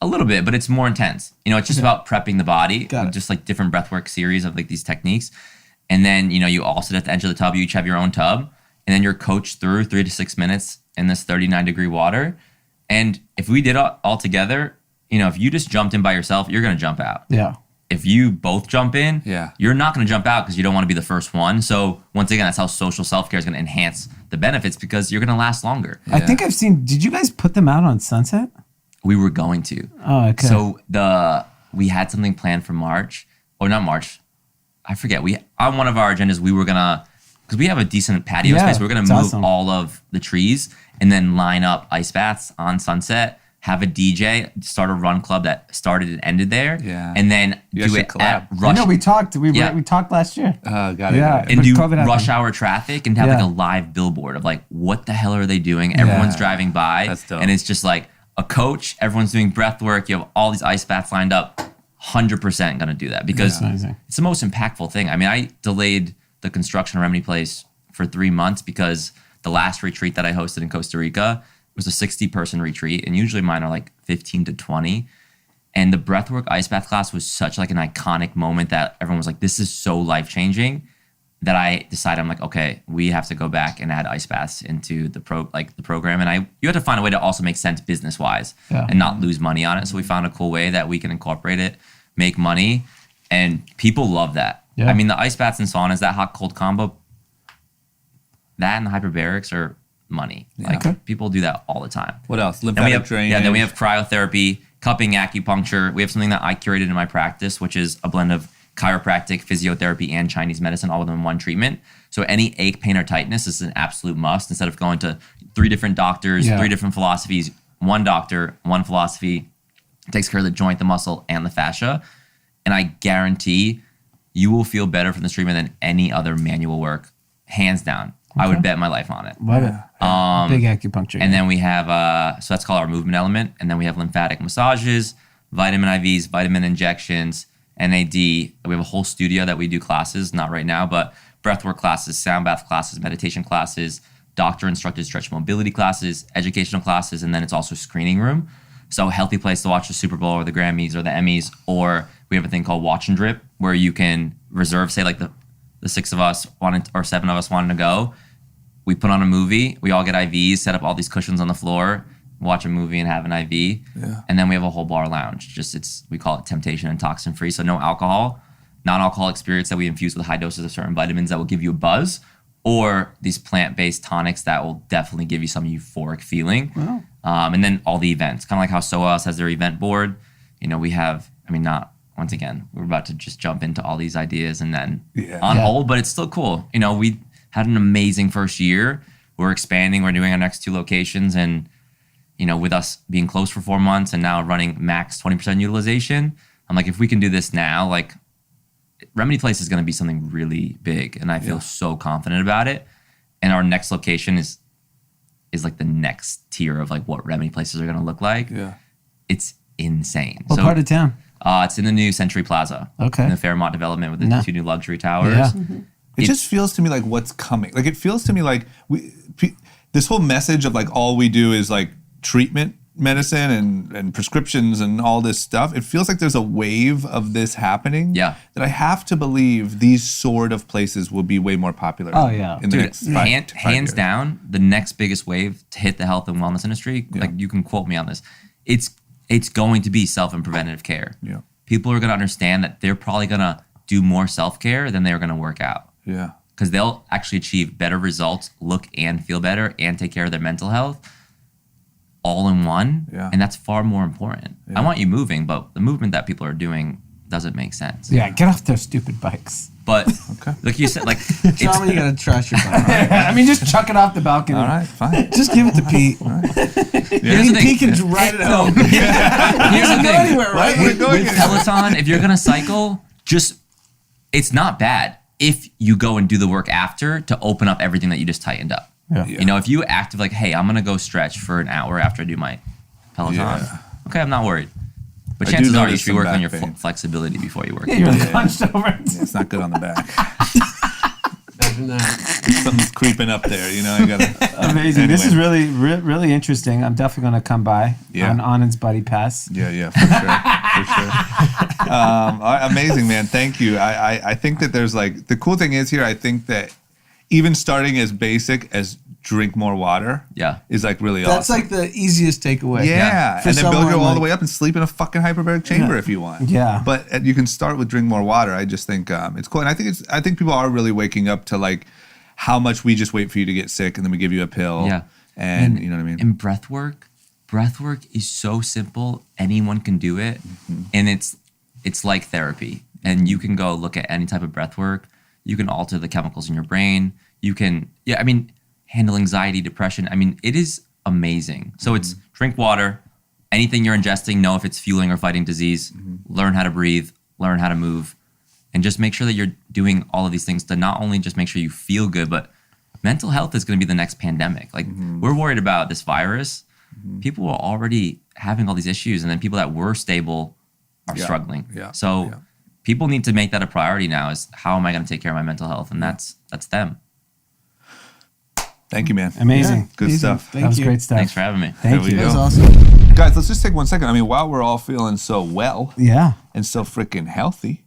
H: a little bit, but it's more intense. It's just about prepping the body,
D: Got it.
H: just like different breathwork series of like these techniques. And then, you all sit at the edge of the tub. You each have your own tub. And then you're coached through 3 to 6 minutes in this 39-degree water. And if we did it all together, if you just jumped in by yourself, you're going to jump out.
B: Yeah.
H: If you both jump in,
A: Yeah.
H: you're not going to jump out because you don't want to be the first one. So once again, that's how social self-care is going to enhance the benefits because you're going to last longer.
B: I think I've seen, did you guys put them out on Sunset?
H: We were going to.
B: Oh, okay.
H: So we had something planned for March, or not March. I forget. On one of our agendas, we were gonna, because we have a decent patio space, we were gonna
B: it's
H: move
B: awesome.
H: all of the trees and then line up ice baths on Sunset, have a DJ, start a run club that started and ended there, and then
A: You guys
H: do
A: should
H: it
A: collab.
H: at
B: I
H: rush.
B: know we talked. We
H: Yeah.
B: talked last year.
A: Got it.
B: Yeah.
A: Got it.
H: and
B: But
H: do
B: COVID happened.
H: rush hour traffic and have like a live billboard of like, what the hell are they doing? Everyone's driving by.
A: That's dope.
H: And it's just like a coach, everyone's doing breath work. You have all these ice baths lined up. 100% going to do that because
B: Amazing.
H: it's the most impactful thing. I mean, I delayed the construction of Remedy Place for 3 months because the last retreat that I hosted in Costa Rica was a 60-person retreat. And usually mine are like 15 to 20. And the breathwork ice bath class was such like an iconic moment that everyone was like, this is so life-changing that I decided, I'm like, okay, we have to go back and add ice baths into the program. And you have to find a way to also make sense business-wise and not lose money on it. So we found a cool way that we can incorporate it, make money, and people love that.
B: Yeah.
H: I mean, the ice baths and saunas, that hot-cold combo, that and the hyperbarics are money. Like people do that all the time.
A: What else?
H: Then we
A: Lymphatic
H: have,
A: drainage.
H: then we have cryotherapy, cupping, acupuncture. We have something that I curated in my practice, which is a blend of chiropractic, physiotherapy, and Chinese medicine all within one treatment. So any ache, pain, or tightness is an absolute must. Instead of going to 3 different doctors, 3 different philosophies, one doctor, one philosophy takes care of the joint, the muscle, and the fascia. And I guarantee you will feel better from this treatment than any other manual work, hands down. I would bet my life on it.
B: Love it. Big acupuncture.
H: And then we have, so that's called our movement element. And then we have lymphatic massages, vitamin IVs, vitamin injections, NAD. We have a whole studio that we do classes, not right now, but breathwork classes, sound bath classes, meditation classes, doctor-instructed stretch mobility classes, educational classes, and then it's also screening room. So healthy place to watch the Super Bowl or the Grammys or the Emmys, or we have a thing called Watch and Drip where you can reserve, say like the 6 of us wanted, or 7 of us wanted to go. We put on a movie, we all get IVs, set up all these cushions on the floor, watch a movie and have an IV.
A: Yeah.
H: And then we have a whole bar lounge. We call it temptation and toxin free. So no alcohol, non-alcoholic spirits that we infuse with high doses of certain vitamins that will give you a buzz, or these plant-based tonics that will definitely give you some euphoric feeling.
B: Wow.
H: And then all the events, kind of like how SOAS has their event board. We have, once again, we're about to just jump into all these ideas and then on hold, but it's still cool. We had an amazing first year. We're expanding. We're doing our next 2 locations. And, with us being closed for 4 months and now running max 20% utilization, I'm like, if we can do this now, like Remedy Place is going to be something really big. And I feel so confident about it. And our next location is like the next tier of like what Remedy Places are going to look like. Yeah. It's insane.
B: What part of town?
H: It's in the new Century Plaza.
B: Okay.
H: In the Fairmont development with the 2 new luxury towers.
B: Yeah.
A: It just feels to me like what's coming. Like it feels to me like this whole message of like all we do is like treatment medicine and prescriptions and all this stuff, it feels like there's a wave of this happening.
H: Yeah.
A: That I have to believe these sort of places will be way more popular.
B: Oh, yeah.
A: In the next five
H: hands
A: years.
H: down, the next biggest wave to hit the health and wellness industry, like you can quote me on this, it's going to be self and preventative care.
A: Yeah.
H: People are going to understand that they're probably going to do more self-care than they're going to work out.
A: Yeah.
H: Because they'll actually achieve better results, look and feel better, and take care of their mental health all in one.
A: Yeah.
H: And that's far more important.
A: Yeah.
H: I want you moving, but the movement that people are doing doesn't make sense.
B: Yeah, get off those stupid bikes.
H: But
A: Okay.
H: like you said, like
D: Trauma, you gotta trash your bike.
B: I mean, just chuck it off the balcony.
A: All right, fine.
D: Just give it to Pete.
H: here's the
D: Pete
H: thing.
D: can ride it
H: No,
D: home.
H: here's the
D: Go
H: thing.
D: anywhere, right?
A: We're going
H: With Peloton, if you're gonna cycle, it's not bad if you go and do the work after to open up everything that you just tightened up.
B: Yeah.
H: You know, if you active like, hey, I'm gonna go stretch for an hour after I do my Peloton.
A: Yeah.
H: Okay, I'm not worried. But
A: I do
H: chances are you
A: notice
H: should be
A: some
H: working on
A: back
H: your
A: pain.
H: flexibility before you work.
B: Yeah, you're hunched over.
A: Yeah, it's not good on the back.
C: Imagine that.
A: Something's creeping up there, you know. I gotta.
B: Amazing. This is
A: Anyway.
B: really interesting. I'm definitely going to come by
A: Yeah.
B: on Anand's Buddy Pass.
A: Yeah, for sure. Amazing, man. Thank you. I think that there's like the cool thing is here. I think that even starting as basic as drink more water,
H: Yeah.
A: is like really
D: That's
A: awesome.
D: like the easiest takeaway.
A: Yeah,
D: For
A: and then build
D: someone
A: your all the
D: like-
A: way up and sleep in a fucking hyperbaric chamber if you want.
B: Yeah.
A: But you can start with drink more water. I just think it's cool, and I think people are really waking up to like how much we just wait for you to get sick and then we give you a pill.
H: Yeah.
A: and you know what I mean.
H: And breath work is so simple. Anyone can do it, and it's like therapy. And you can go look at any type of breath work. You can alter the chemicals in your brain. You can, handle anxiety, depression. I mean, it is amazing. So it's drink water. Anything you're ingesting, know if it's fueling or fighting disease. Learn how to breathe. Learn how to move. And just make sure that you're doing all of these things to not only just make sure you feel good, but mental health is going to be the next pandemic. Like, we're worried about this virus. People are already having all these issues, and then people that were stable are struggling.
A: Yeah.
H: So people need to make that a priority now, is how am I going to take care of my mental health? And that's them.
A: Thank you, man.
B: Amazing.
A: Good
D: Amazing.
A: stuff.
D: Thank
B: That was
D: you.
B: great stuff.
H: Thanks for having me.
B: Thank
A: There we
B: you.
A: go.
D: That was awesome.
A: Guys, let's just take 1 second. I mean, while we're all feeling so well
B: Yeah.
A: and so freaking healthy,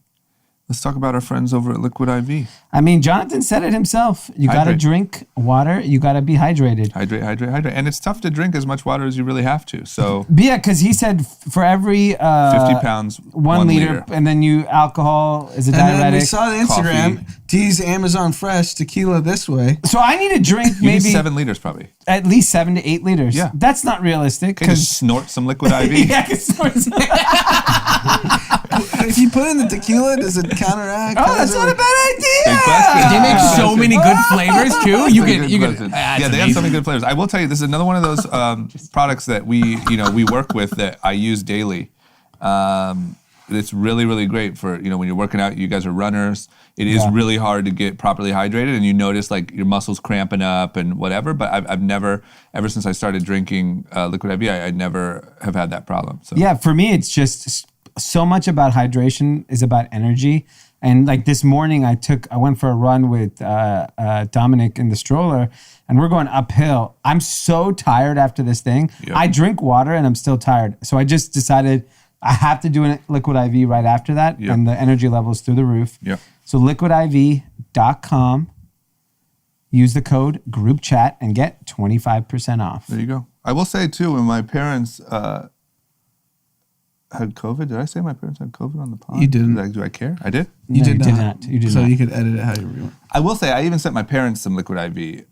A: let's talk about our friends over at Liquid IV.
B: I mean, Jonathan said it himself. You got to
A: Hydrate.
B: drink water. You got to be hydrated.
A: Hydrate. And it's tough to drink as much water as you really have to. So
B: But yeah, because he said for every
A: 50 pounds,
B: 1 liter, and then you alcohol is a
D: And then we
B: diuretic.
D: saw the Instagram, T's Amazon Fresh tequila this way.
B: So I need to drink
A: You need
B: maybe
A: 7 liters probably.
B: at least 7 to 8 liters.
A: Yeah.
B: That's not realistic.
A: Okay, just snort some Liquid IV.
B: Yeah, 'cause
D: If you put in the tequila, does it counteract?
B: oh, that's not a bad
A: Big
B: idea.
A: question.
C: They make so many good flavors too. You
A: Pretty
C: can,
A: good
C: you
A: question.
C: can.
A: Yeah, they have so many good flavors. I will tell you, this is another one of those products that we work with that I use daily. It's really, really great for, when you're working out. You guys are runners. It is
B: Yeah.
A: really hard to get properly hydrated, and you notice like your muscles cramping up and whatever. But I've never, ever since I started drinking Liquid IV, I never have had that problem. So
B: Yeah, for me, it's just so much about hydration is about energy. And like this morning, I went for a run with Dominic in the stroller, and we're going uphill. I'm so tired after this thing.
A: Yep.
B: I drink water and I'm still tired. So I just decided I have to do a Liquid IV right after that.
A: Yep.
B: And the energy level is through the roof.
A: Yep.
B: So liquidiv.com, use the code group chat and get 25% off.
A: there you go. I will say too, when my parents had COVID, did I say my parents had COVID on the pod?
D: You didn't.
A: Do I care? I did.
B: No, you did not. You did
D: so
B: not.
D: you could edit it how you want.
A: I will say, I even sent my parents some Liquid IV,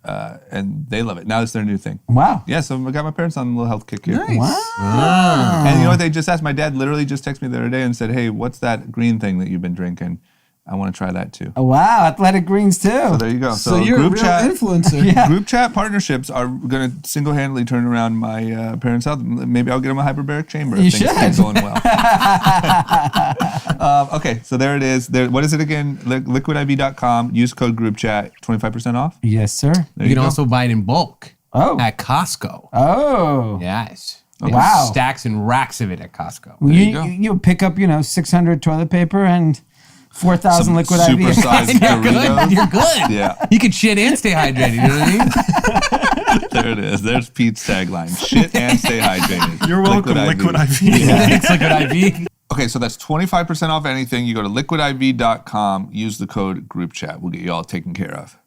A: and they love it. Now it's their new thing.
B: Wow.
A: Yeah, so I got my parents on a little health kick here.
D: Nice.
B: Wow.
A: And you know what they just asked? My dad literally just texted me the other day and said, hey, what's that green thing that you've been drinking? I want to try that too.
B: Oh, wow. Athletic Greens too.
A: So there you go.
D: So you're a
A: group
D: real
A: chat,
D: influencer.
B: Yeah.
A: Group chat partnerships are going to single-handedly turn around my parents' health. Maybe I'll get them a hyperbaric chamber
B: You
A: if things keep
B: should.
A: going well. Okay, so there it is. What is it again? Liquidiv.com. Use code group chat. 25% off.
B: Yes, sir.
A: There
C: You can
A: go.
C: also buy it in bulk
B: Oh.
C: at Costco.
B: Oh.
C: Yes. They
B: Wow.
C: have stacks and racks of it at Costco.
B: Well,
A: you go.
B: you pick up, 600 toilet paper and 4,000
A: Some
B: liquid IV.
A: supersized
C: You're good.
A: Doritos.
C: You're good.
A: Yeah.
C: You can shit and stay hydrated. You know what I mean?
A: There it is. There's Pete's tagline. Shit and stay hydrated.
G: You're welcome, Liquid IV.
C: It's Liquid IV.
A: Okay, so that's 25% off anything. You go to liquidiv.com, use the code group chat. We'll get you all taken care of.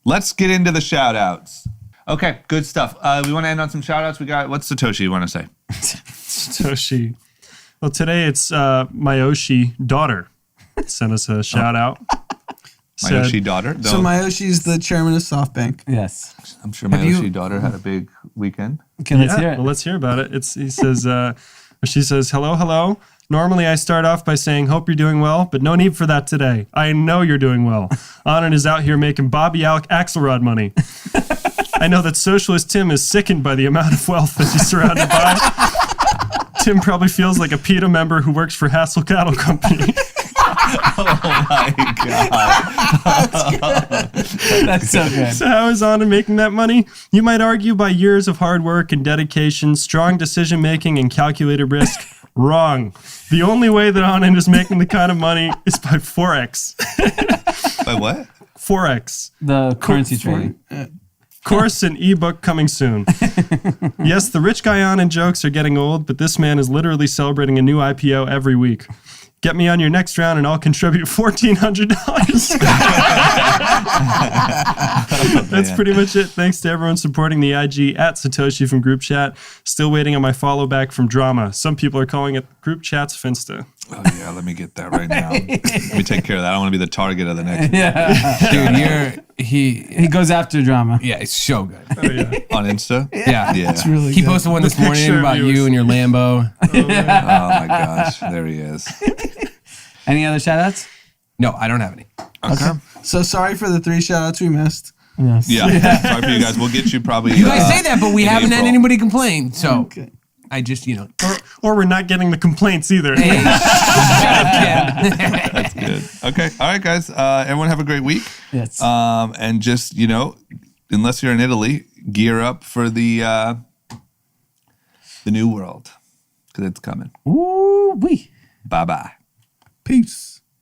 A: Let's get into the shout outs. Okay, good stuff. We want to end on some shout outs. What's Satoshi you want to say?
G: Satoshi. Well, today it's Mayoshi daughter sent us a shout out.
A: Mayoshi daughter?
D: So Mayoshi's the chairman of SoftBank.
B: Yes.
A: I'm sure Mayoshi daughter had a big weekend.
B: Okay, let's hear it.
G: Well, let's hear about it. She says, hello. Normally I start off by saying, hope you're doing well, but no need for that today. I know you're doing well. Anand is out here making Bobby Axelrod money. I know that socialist Tim is sickened by the amount of wealth that he's surrounded by. Tim probably feels like a PETA member who works for Hassel Cattle Company.
A: Oh my God.
B: That's so good.
G: So how is Anand making that money? You might argue by years of hard work and dedication, strong decision making, and calculated risk. Wrong. The only way that Anand is making the kind of money is by Forex.
A: By what?
G: Forex.
B: The currency trading.
G: Course and ebook coming soon. Yes, the rich guy Anand jokes are getting old, but this man is literally celebrating a new IPO every week. Get me on your next round and I'll contribute $1,400. That's pretty much it. Thanks to everyone supporting the IG at Satoshi from Group Chat. Still waiting on my follow back from Drama. Some people are calling it Group Chat's Finsta.
A: Oh yeah, let me get that right now. Let me take care of that. I don't want to be the target of the next
B: Yeah.
C: Dude, he
B: goes after drama.
C: yeah, it's so good.
G: Oh, yeah.
A: on Insta.
C: Yeah.
D: It's really
C: He
D: good.
C: posted one this morning
G: picture of
C: about
G: you
C: you
G: is-
C: and your Lambo.
A: Oh my gosh, there he is.
B: Any other shout outs?
C: No, I don't have any.
A: Okay.
D: So sorry for the 3 shout outs we missed.
B: Yes.
A: Yeah. Sorry for you guys. We'll get you probably.
C: You guys say that, but we
A: in
C: haven't had
A: April.
C: anybody complain. So
D: Okay.
C: I just,
G: Or we're not getting the complaints either.
A: That's good. Okay. All right, guys. Everyone have a great week.
B: Yes.
A: And just, unless you're in Italy, gear up for the new world because it's coming.
B: Ooh wee.
A: Bye-bye.
D: Peace.